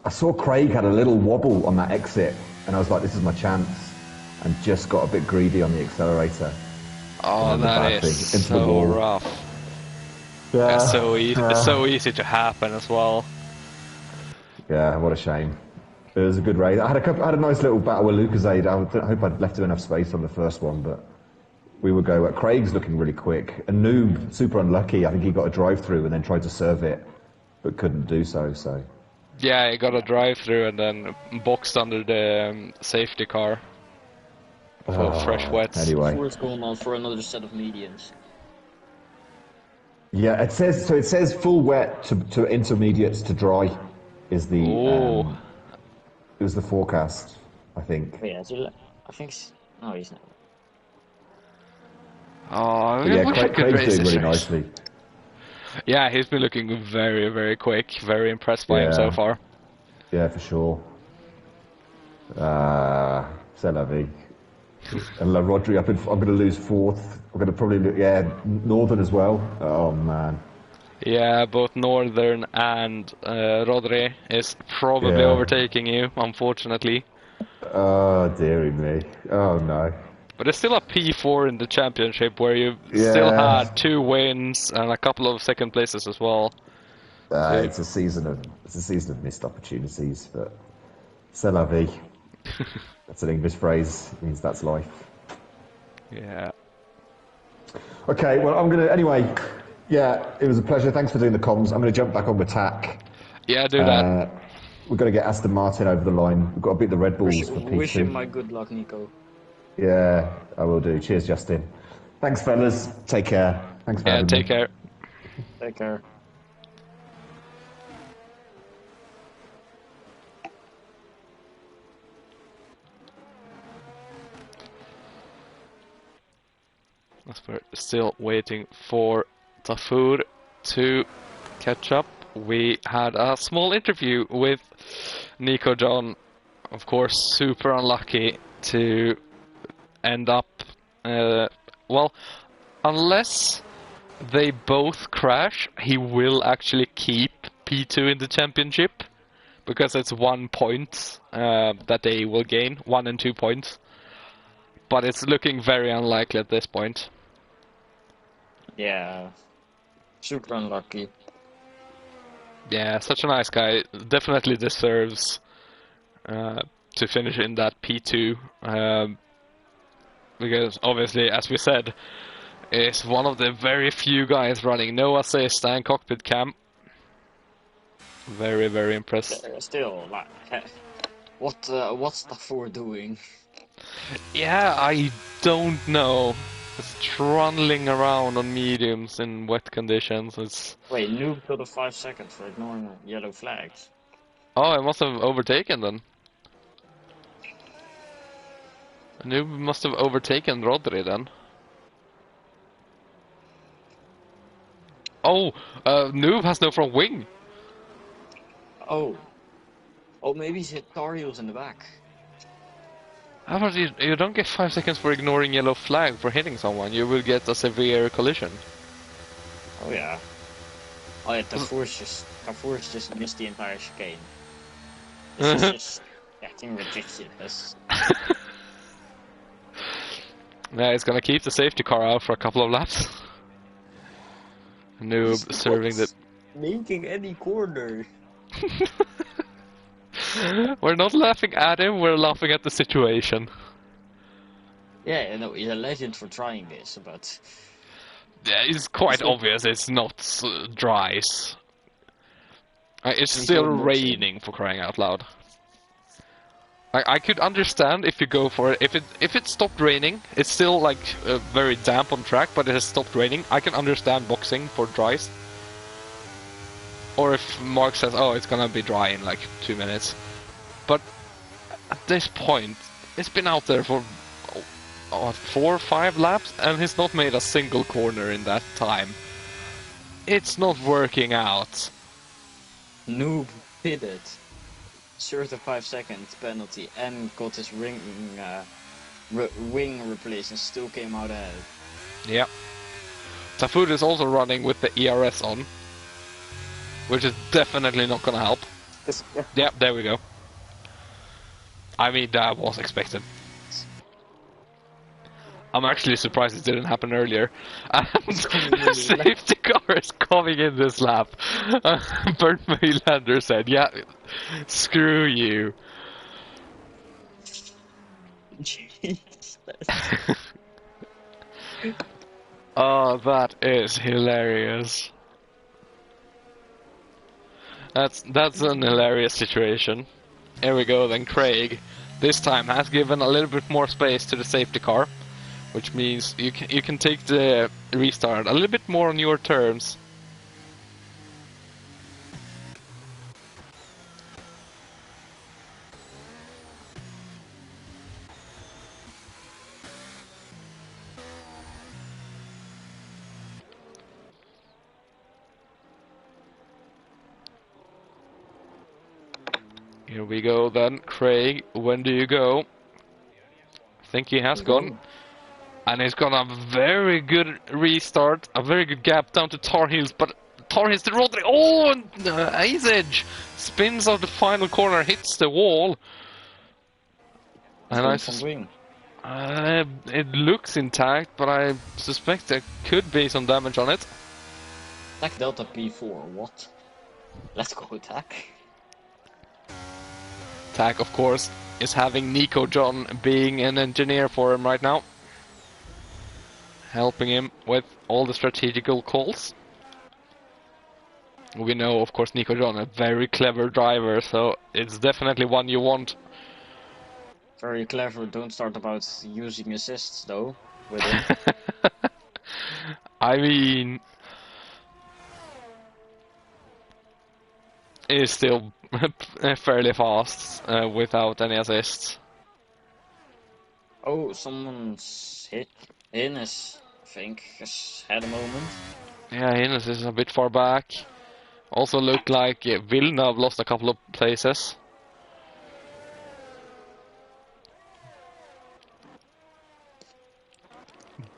I saw Craig had a little wobble on that exit, and I was like, this is my chance, and just got a bit greedy on the accelerator. Oh, that is so rough. Yeah. It's so easy to happen as well. Yeah, what a shame. It was a good race. I had a nice little battle with Lucasade. I hope I'd left him enough space on the first one, but we would go. Craig's looking really quick. A noob, super unlucky. I think he got a drive-through and then tried to serve it, but couldn't do so. So. Yeah, he got a drive-through and then boxed under the safety car for fresh wets. Anyway. Ford's going on for another set of mediums. Yeah, it says full wet to intermediates to dry is the it was the forecast, I think. Oh, yeah, I think no, he's not. Oh, yeah, Craig's doing really nicely. Yeah, he's been looking very, very quick. Very impressed by him so far. Yeah, for sure. C'est la vie. And La Rodri I'm going to lose fourth. I'm going to probably Northern as well. Oh man. Yeah, both Northern and Rodri is probably overtaking you, unfortunately. Oh dearie me. Oh no. But it's still a P4 in the championship where you still had 2 wins and a couple of second places as well. It's a season of missed opportunities, but c'est la vie. That's an English phrase. It means that's life. Yeah. Okay, well, anyway, yeah, it was a pleasure. Thanks for doing the comms. I'm going to jump back on with TAC. Yeah, do that. We've got to get Aston Martin over the line. We've got to beat the Red Bulls for Wish him P2. my good luck, Nico. Yeah, I will do. Cheers, Justin. Thanks, fellas. Take care. Thanks for Yeah, having take me. care. Take care. As we're still waiting for Tafur to catch up, we had a small interview with Nico John. Of course, super unlucky to end up, well, unless they both crash, he will actually keep P2 in the championship, because it's 1 point that they will gain, 1 and 2 points. But it's looking very unlikely at this point. Yeah. Super unlucky. Yeah, such a nice guy. Definitely deserves to finish in that P2. Because obviously, as we said, is one of the very few guys running no assist and cockpit cam. Very, very impressed. Still, like, what's Stafor doing? Yeah, I don't know. It's trundling around on mediums in wet conditions. It's Wait, noob got a 5 seconds for ignoring yellow flags. oh, I must have overtaken then. Noob must have overtaken Rodri then. Oh, Noob has no front wing. Oh. Oh, maybe he's hit tar heels in the back. How about you don't get 5 seconds for ignoring yellow flag for hitting someone. You will get a severe collision. Oh yeah. Oh yeah, Tafour's just missed the entire chicane. This is just getting ridiculous. Yeah, it's gonna keep the safety car out for a couple of laps. Noob serving the... Making any corner. We're not laughing at him, we're laughing at the situation. Yeah, no, he's a legend for trying this, but... Yeah, it's quite not- obvious it's not dry. It's He's still not boxing. raining, for crying out loud. I could understand if you go for it. If it stopped raining, it's still like very damp on track, but it has stopped raining. I can understand boxing for dries. Or if Mark says, "Oh, it's gonna be dry in like 2 minutes," but at this point, it's been out there for 4 or 5 laps, and he's not made a single corner in that time. It's not working out. Noob did it. Served a 5 second penalty and got his wing replaced and still came out ahead. Yeah. Tafud is also running with the ERS on, which is definitely not gonna help. Yeah, there we go. I mean, that was expected. I'm actually surprised it didn't happen earlier. And the safety car is coming in this lap. Bert Mailander said, "Yeah, screw you." Jesus. Oh, that is hilarious. That's an hilarious situation. Here we go then. Craig this time has given a little bit more space to the safety car, which means you can take the restart a little bit more on your terms. Here we go then. Craig, when do you go? I think he has gone. And he's got a very good restart, a very good gap down to Tar Heels, but Tar Heels to Rodri. Oh, and Ace Edge spins out the final corner, hits the wall. And it looks intact, but I suspect there could be some damage on it. Attack Delta P4, what? Let's go attack. Tack, of course, is having Nico John being an engineer for him right now. Helping him with all the strategical calls. We know, of course, Nico John, a very clever driver, so it's definitely one you want. Very clever. Don't start about using assists though with it. I mean, it's still fairly fast without any assists. Oh, someone's hit Ines, I think, has had a moment. Yeah, Ines is a bit far back. Also looked like Villeneuve lost a couple of places.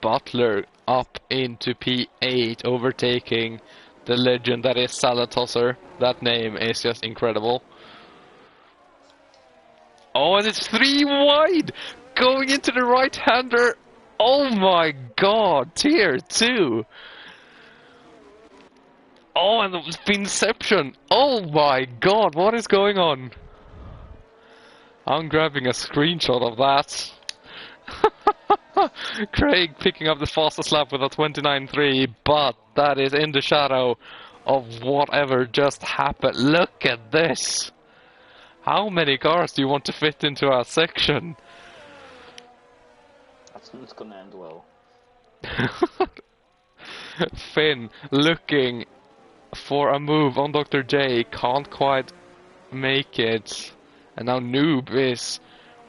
Butler up into P8, overtaking the legend that is Salad Tosser. That name is just incredible. Oh, and it's 3 wide! Going into the right-hander! Oh my god, tier 2! Oh, and the Finception! Oh my god, what is going on? I'm grabbing a screenshot of that. Craig picking up the fastest lap with a 29.3, but that is in the shadow of whatever just happened. Look at this! How many cars do you want to fit into a section? That's not gonna end well. Finn looking for a move on Dr. J, can't quite make it. And now Noob is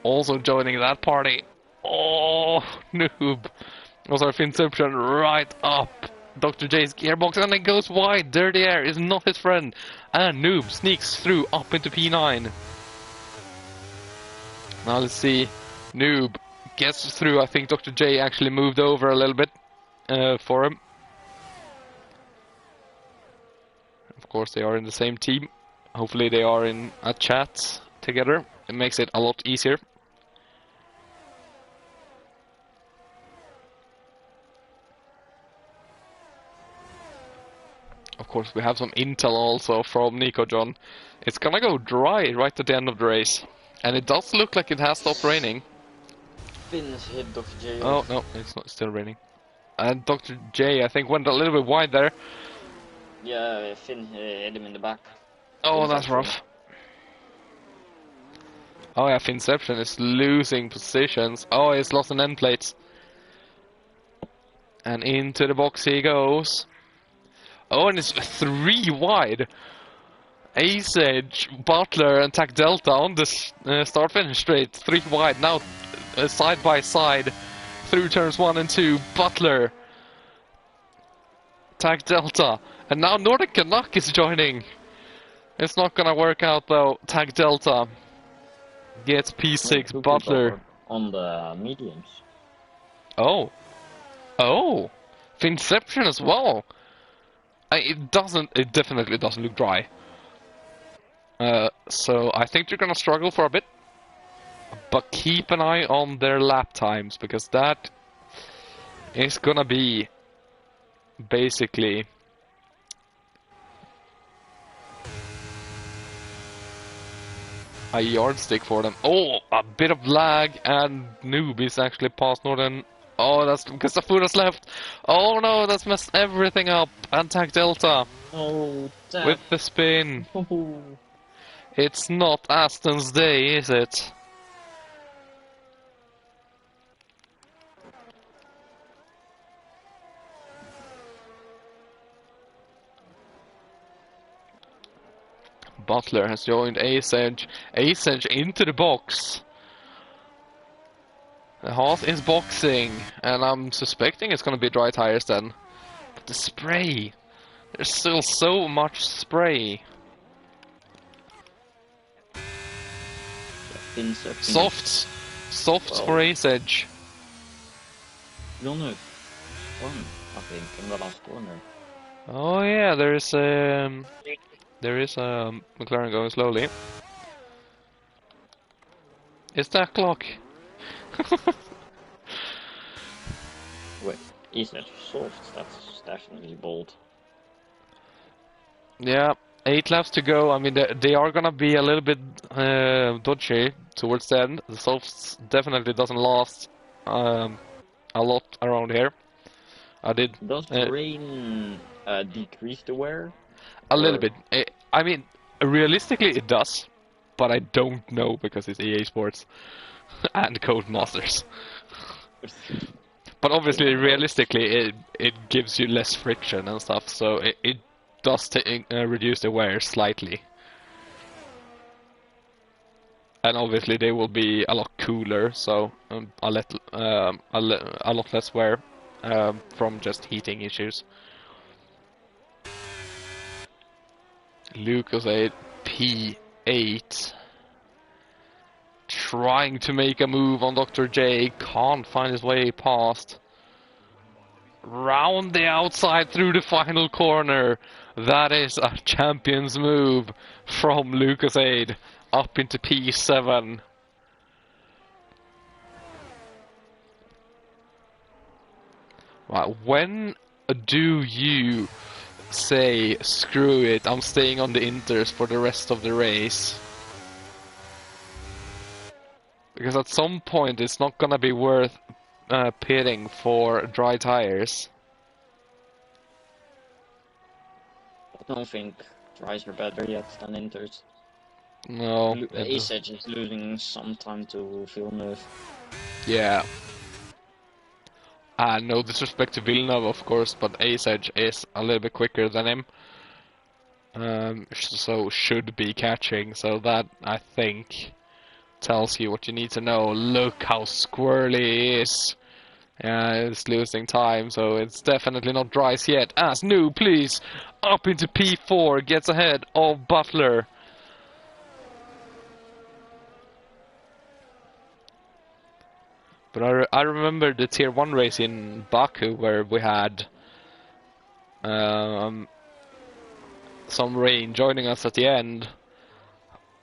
also joining that party. Oh, Noob. Also, Finception right up Dr. J's gearbox, and it goes wide. Dirty Air is not his friend. And Noob sneaks through up into P9. Now let's see. Noob gets through. I think Dr. J actually moved over a little bit for him. Of course, they are in the same team. Hopefully they are in a chat together. It makes it a lot easier. Of course, we have some intel also from Nico John. It's gonna go dry right at the end of the race. And it does look like it has stopped raining. Finn's hit Dr. J. Oh, no, it's not still raining. And Dr. J, I think, went a little bit wide there. Yeah, Finn hit him in the back. Oh, that's rough. Oh yeah, Finception is losing positions. Oh, he's lost an end plate. And into the box he goes. Oh, and it's 3 wide. Ace Edge, Butler, and Tac Delta on the start-finish straight. 3 wide, now side by side through turns 1 and 2. Butler, Tac Delta, and now Nordic Canuck is joining. It's not gonna work out though. Tac Delta gets P6, Butler. On the mediums. Oh. Oh. Finception as well. It definitely doesn't look dry. So I think you're gonna struggle for a bit. But keep an eye on their lap times, because that is gonna be basically a yardstick for them. Oh, a bit of lag, and Noob is actually past Northern. Oh, that's because the foot has left. Oh no, that's messed everything up. And Tac Delta with the spin. It's not Aston's day, is it? Butler has joined Ace Edge. Ace Edge into the box. The Haas is boxing, and I'm suspecting it's going to be dry tires then. But the spray, there's still so much spray. Softs for Ace Edge. Villeneuve won, I think, in the last corner. Oh yeah, there is a McLaren going slowly. It's that clock. Wait, is that soft? That's definitely bold. Yeah, 8 laps to go. I mean, they are gonna be a little bit dodgy towards the end. The softs definitely doesn't last a lot around here. Does rain decrease the wear? A little Or- bit. I mean, realistically it does, but I don't know because it's EA Sports and Codemasters. But obviously, realistically, it gives you less friction and stuff, so it does reduce the wear slightly. And obviously, they will be a lot cooler, so a lot less wear from just heating issues. Lucas 8 P8 trying to make a move on Dr. J, can't find his way past. Round the outside through the final corner. That is a champion's move from Lucas Aid up into P7. Wow, when do you say, screw it, I'm staying on the Inters for the rest of the race? Because at some point it's not gonna be worth pitting for dry tires. I don't think dries are better yet than inters. No. Ace Edge is losing some time to Villeneuve. Yeah. No disrespect to Villeneuve, of course, but Ace Edge is a little bit quicker than him. So should be catching, so that, I think, tells you what you need to know. Look how squirrely he is. It's losing time, so it's definitely not dries yet. As New, please, up into P4, gets ahead of Butler. But I remember the Tier 1 race in Baku where we had some rain joining us at the end.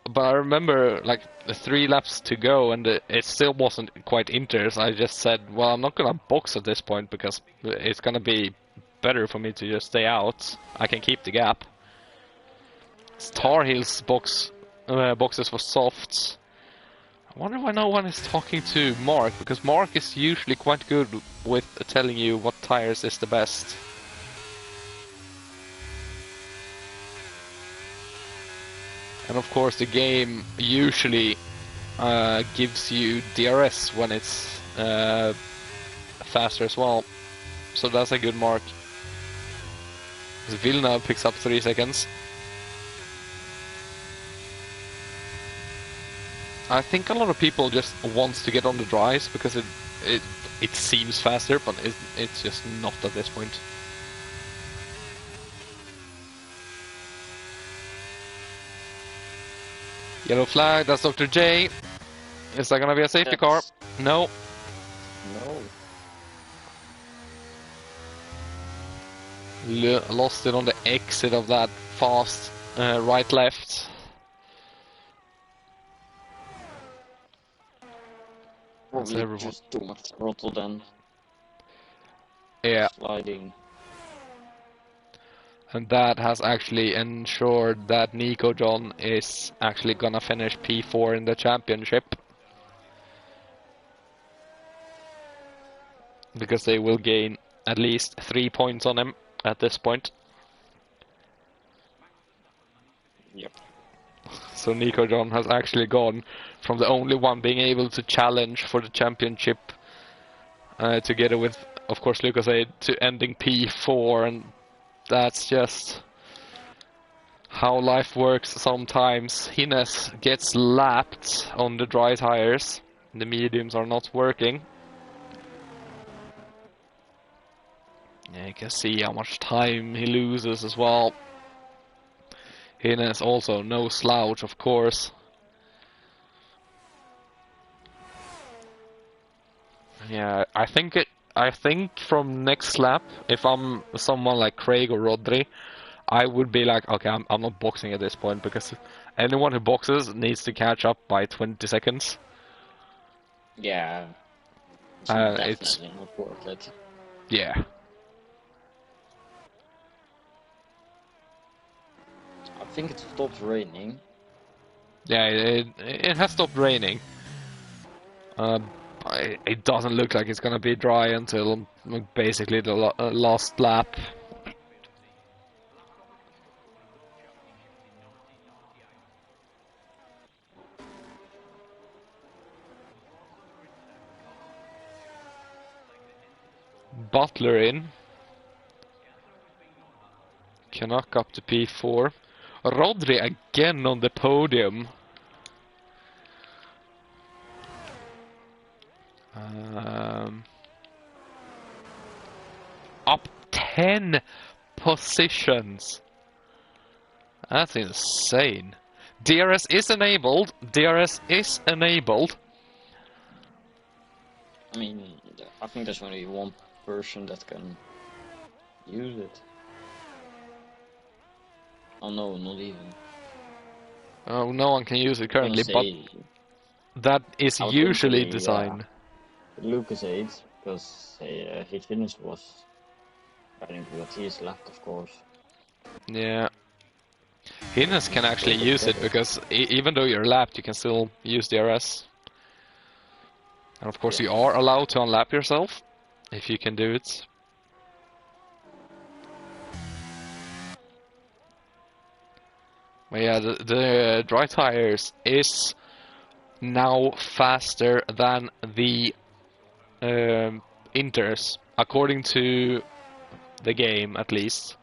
But I remember like the 3 laps to go and it still wasn't quite Inters. I just said, well, I'm not gonna box at this point because it's gonna be better for me to just stay out. I can keep the gap. Tar Heels boxes for softs. I wonder why no one is talking to Mark, because Mark is usually quite good with telling you what tires is the best. And of course the game usually gives you DRS when it's faster as well. So that's a good mark. Villeneuve picks up 3 seconds. I think a lot of people just wants to get on the dries because it seems faster, but it's just not at this point. Yellow flag, that's Dr. J. Is that gonna be a safety car? No. No. Lost it on the exit of that fast right-left. Probably just too much throttle then. Yeah. Sliding. And that has actually ensured that Nico John is actually gonna finish P4 in the championship. Because they will gain at least 3 points on him at this point. Yep. So Nico John has actually gone from the only one being able to challenge for the championship together with, of course, Lucas Aid, to ending P4, and that's just how life works sometimes. Hines gets lapped on the dry tires. The mediums are not working. Yeah, you can see how much time he loses as well. Hines also no slouch, of course. Yeah, I think from next lap, if I'm someone like Craig or Rodri, I would be like, okay, I'm not boxing at this point, because anyone who boxes needs to catch up by 20 seconds. Yeah. It's definitely not worth it. Yeah. I think it stopped raining. Yeah, it has stopped raining. It doesn't look like it's gonna be dry until basically the last lap. Butler in. Canuck up to P4. Rodri again on the podium. Up 10 positions. That's insane. DRS is enabled. DRS is enabled. I mean, I think there's only one person that can use it. Oh no, not even. Oh, no one can use it currently, but that is I was usually gonna say, designed. Lucas 8, because his finish was riding with his left, of course. Yeah. Hines can actually use it because even though you're lapped, you can still use DRS. And of course, you are allowed to unlap yourself if you can do it. But yeah, the dry tires is now faster than the Inters, according to the game at least.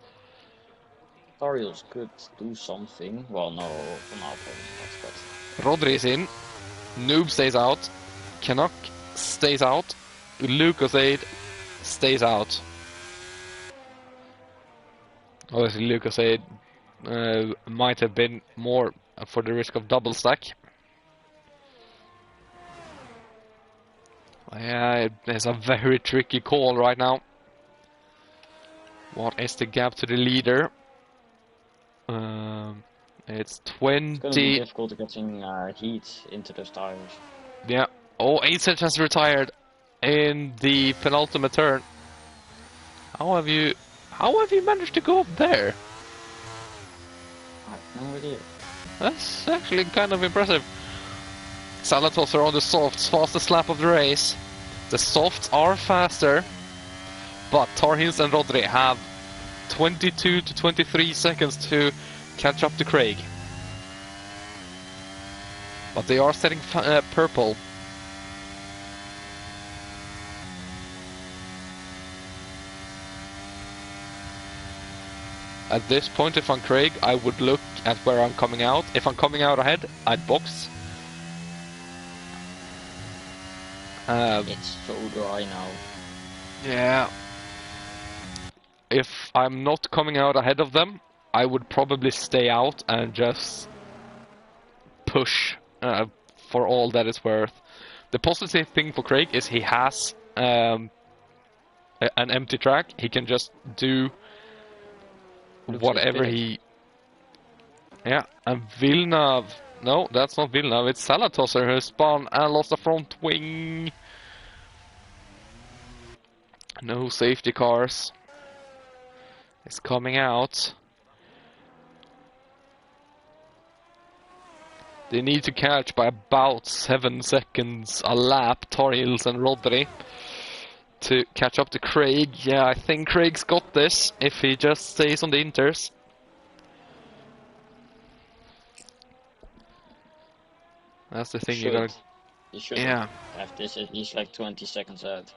Ariels could do something. Well, no, for now probably not, but... Rodri is in. Noob stays out. Canuck stays out. Lucas 8 stays out. Obviously, Lucas 8 might have been more for the risk of double stack. Yeah, it's a very tricky call right now. What is the gap to the leader? It's 20. It's gonna be difficult getting heat into those tires. Yeah. Oh, 8 has retired in the penultimate turn. How have you managed to go up there? I have no idea. That's actually kind of impressive. Salatos are on the softs, fastest lap of the race. The softs are faster, but Tar Heels and Rodri have 22 to 23 seconds to catch up to Craig. But they are setting purple. At this point, if I'm Craig, I would look at where I'm coming out. If I'm coming out ahead, I'd box. It's so dry now. Yeah. If I'm not coming out ahead of them, I would probably stay out and just push for all that it's worth. The positive thing for Craig is he has an empty track. He can just do whatever he... Yeah, and Villeneuve... No, that's not Villeneuve, it's Salatosser who spun and lost the front wing. No safety cars. It's coming out. They need to catch by about 7 seconds a lap, Tar Heels and Rodri, to catch up to Craig. Yeah, I think Craig's got this if he just stays on the Inters. That's the thing, you gotta... He should Yeah. have this at least like 20 seconds ahead.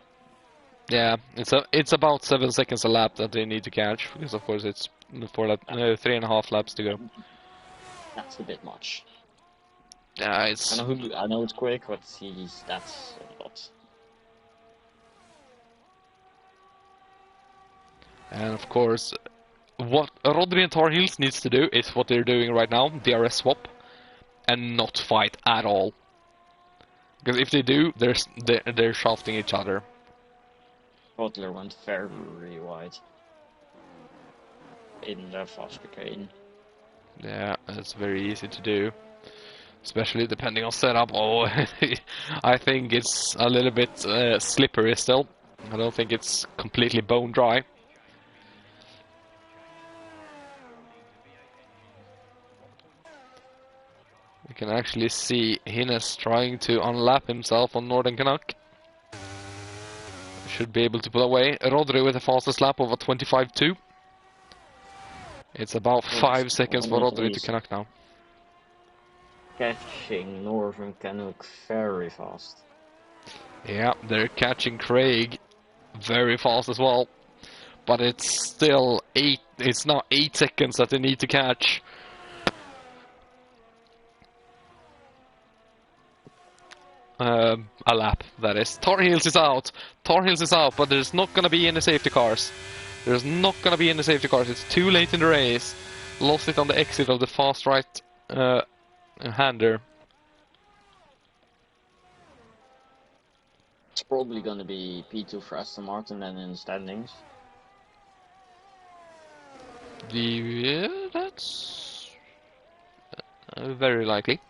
Yeah, it's about 7 seconds a lap that they need to catch, because of course it's 3.5 laps to go. That's a bit much. Yeah, it's... I know it's quick, but that's a lot. And of course, what Rodri and Tar Heels needs to do is what they're doing right now, DRS swap, and not fight at all. Because if they do, they're shafting each other. Butler went very wide in the fast chicane. Yeah, it's very easy to do. Especially depending on setup. Oh, I think it's a little bit slippery still. I don't think it's completely bone dry. You can actually see Hines trying to unlap himself on Northern Canuck. Should be able to pull away. Rodri with the fastest lap of a 25.2. It's about 5 seconds for Rodri to Canuck now. Catching Northern Canuck very fast. Yeah, they're catching Craig very fast as well. But it's still it's now 8 seconds that they need to catch. A lap, that is. Tar Heels is out. Tar Heels is out, but there's not gonna be any safety cars. There's not gonna be any safety cars. It's too late in the race. Lost it on the exit of the fast right hander. It's probably gonna be P2 for Aston Martin then in the standings. Yeah, that's very likely.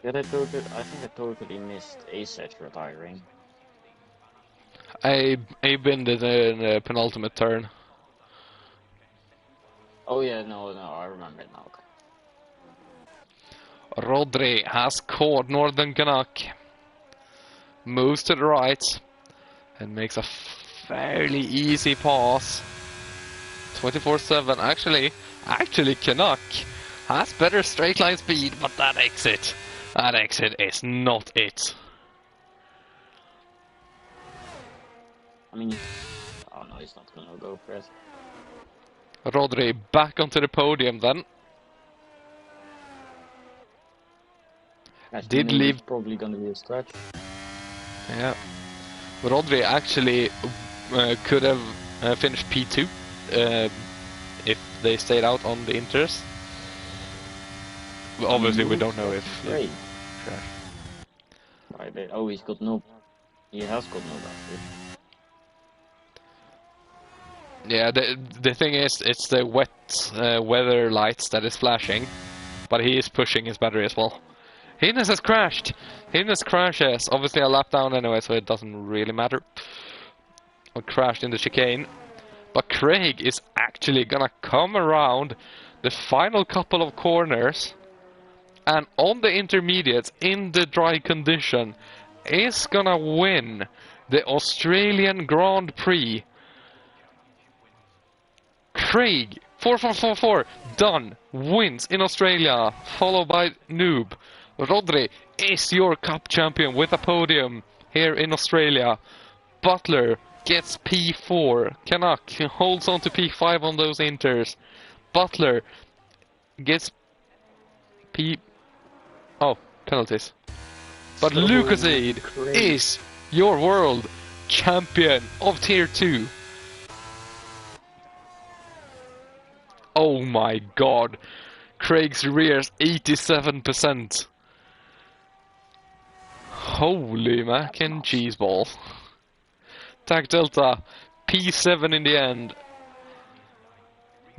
Yeah, I think I totally missed A-Set retiring. Abe in the penultimate turn. Oh yeah, no, I remember it now. Okay. Rodri has caught Northern Canuck. Moves to the right and makes a fairly easy pass. 24/7. Actually, Canuck has better straight line speed, but that exit is not it. I mean, oh no, he's not gonna go for it. Rodri back onto the podium then. Did leave. Probably gonna be a stretch. Yeah. Rodri actually could have finished P2 if they stayed out on the Inters. Well, obviously, we don't know if. Great. Right, oh, he's got no. He has got no battery. Yeah, the thing is, it's the wet weather lights that is flashing, but he is pushing his battery as well. Hines has crashed. Hines crashes. Obviously, a lap down anyway, so it doesn't really matter. Or crashed in the chicane. But Craig is actually gonna come around the final couple of corners, and on the intermediates in the dry condition is gonna win the Australian Grand Prix. Craig 4444 done, wins in Australia, followed by Noob. Rodri is your cup champion with a podium here in Australia. Butler gets P4. Canuck holds on to P5 on those inters. Butler gets penalties. But So Lucasade Craig is your world champion of Tier 2. Oh my god. Craig's rears 87%. Holy mac and cheese ball. Tag Delta, P7 in the end.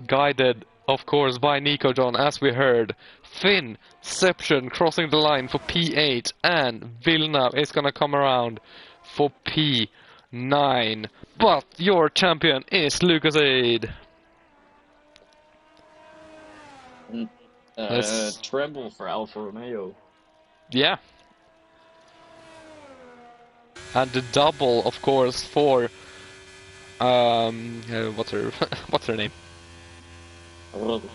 Guided, of course, by Nico John, as we heard. Finn, Seption crossing the line for P8, and Villeneuve is gonna come around for P9. But your champion is Lucasade. Treble for Alfa Romeo. Yeah. And the double, of course, for what's her name? Rodri.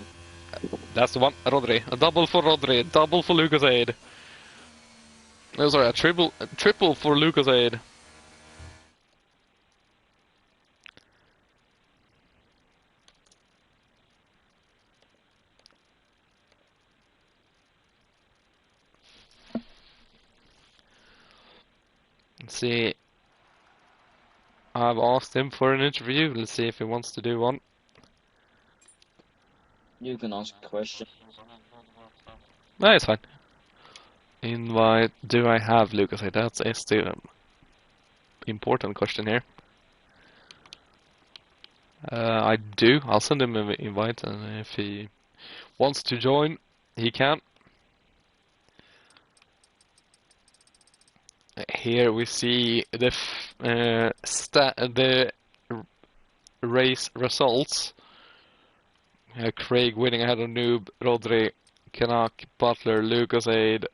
That's the one, Rodri. A double for Rodri, a double for Lucasade. No, sorry, a triple for Lucasade. Let's see. I've asked him for an interview. Let's see if he wants to do one. You can ask a question. No, it's fine. Invite. Do I have Lucasade? That's the important question here. I do. I'll send him an invite, and if he wants to join, he can. Here we see the race results. Craig winning ahead of Noob, Rodri, Canuck, Butler, Lucasade,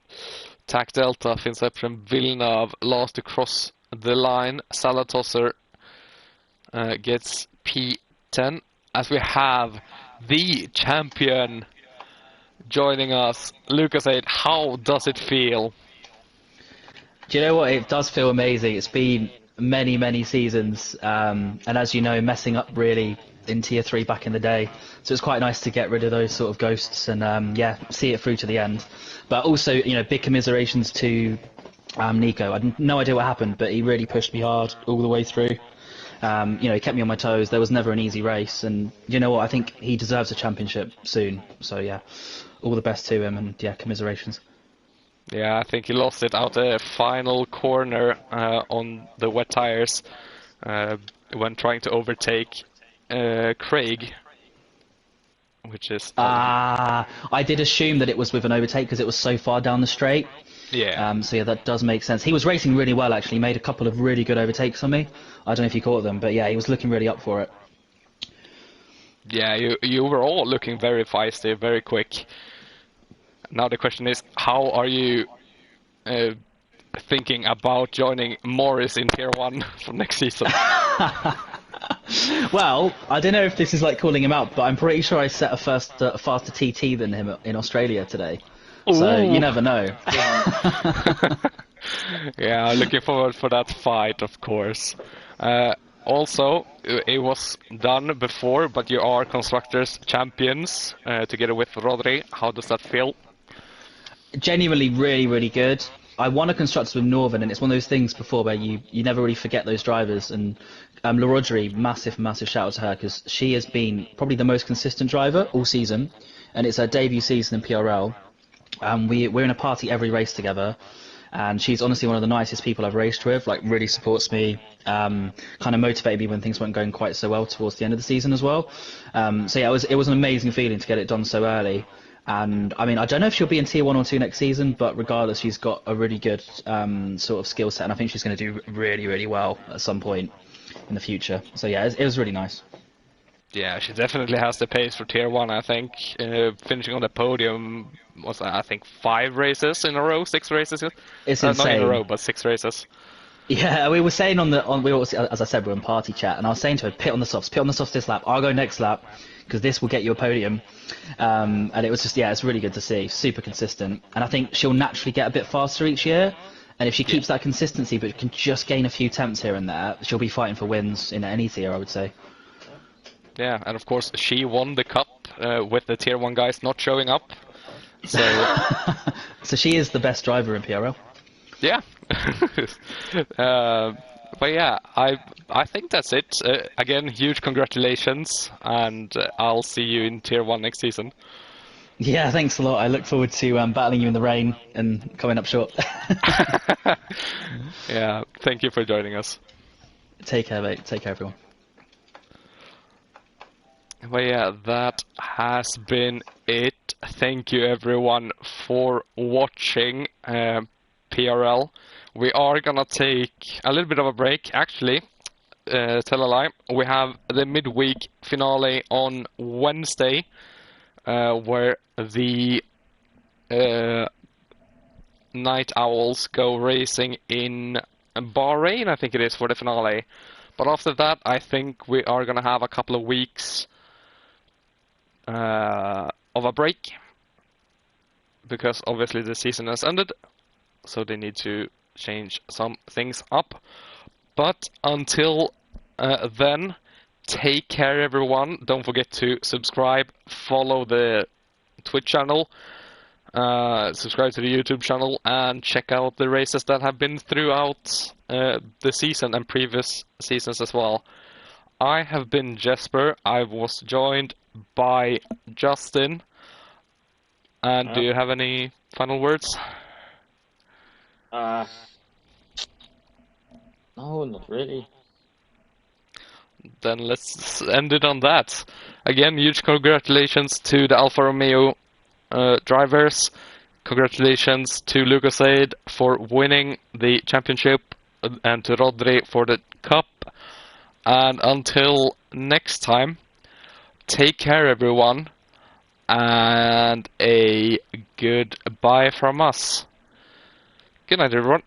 Tac Delta, Finception, Villeneuve lost to cross the line. Salatosser gets P10 as we have the champion joining us. Lucas 8, how does it feel? Do you know what? It does feel amazing. It's been many, many seasons, and as you know, messing up really in Tier 3 back in the day. So it's quite nice to get rid of those sort of ghosts and yeah, see it through to the end. But also, big commiserations to Nico. I had no idea what happened, but he really pushed me hard all the way through. He kept me on my toes. There was never an easy race, and you know what? I think he deserves a championship soon. So yeah, all the best to him, and yeah, commiserations. Yeah, I think he lost it out the final corner on the wet tires when trying to overtake Craig, which is I did assume that it was with an overtake because it was so far down the straight. yeah. So yeah, that does make sense. He was racing really well actually. He made a couple of really good overtakes on me. I don't know if you caught them, but yeah, he was looking really up for it. Yeah, you were all looking very feisty, very quick. Now the question is, how are you thinking about joining Morris in Tier 1 for next season? Well, I don't know if this is like calling him out, but I'm pretty sure I set a faster TT than him in Australia today. So Ooh. you never know. Yeah, looking forward for that fight, of course. Also, it was done before, but you are constructors champions together with Rodri. How does that feel? Genuinely really, really good. I won a constructors with Northern, and it's one of those things before where you never really forget those drivers. And Larodri, massive, massive shout out to her because she has been probably the most consistent driver all season, and it's her debut season in PRL. We're in a party every race together, and she's honestly one of the nicest people I've raced with. Like, really supports me, kind of motivated me when things weren't going quite so well towards the end of the season as well. So yeah, it was an amazing feeling to get it done so early. And I mean, I don't know if she'll be in Tier 1 or 2 next season, but regardless, she's got a really good sort of skill set, and I think she's going to do really, really well at some point in the future. So yeah, it was really nice. Yeah, she definitely has the pace for Tier 1, I think. Finishing on the podium was, I think, 5 races in a row, 6 races. It's Not in a insane. row, but 6 races. Yeah, we were saying as I said, we're in party chat, and I was saying to her, pit on the softs this lap. I'll go next lap because this will get you a podium. And it was just, yeah, it's really good to see. Super consistent, and I think she'll naturally get a bit faster each year. And if she keeps that consistency, but can just gain a few temps here and there, she'll be fighting for wins in any tier, I would say. Yeah, and of course she won the cup with the Tier 1 guys not showing up. So So she is the best driver in PRL. yeah. But yeah, I think that's it. Again, huge congratulations, and I'll see you in Tier 1 next season. Yeah, thanks a lot. I look forward to battling you in the rain and coming up short. Yeah, thank you for joining us. Take care, mate. Take care, everyone. Well, yeah, that has been it. Thank you everyone for watching PRL. We are gonna take a little bit of a break, actually. Tell a lie. We have the midweek finale on Wednesday, where the Night Owls go racing in Bahrain, I think it is, for the finale. But after that, I think we are gonna have a couple of weeks of a break, because obviously the season has ended, so they need to change some things up. But until then, take care everyone. Don't forget to subscribe, follow the Twitch channel, subscribe to the YouTube channel, and check out the races that have been throughout the season and previous seasons as well. I have been Jesper. I was joined by Justin. And do you have any final words? No, not really. Then let's end it on that. Again, huge congratulations to the Alfa Romeo drivers. Congratulations to Lucas Aid for winning the championship, and to Rodri for the cup. And until next time, take care everyone, and a goodbye from us. Good night everyone.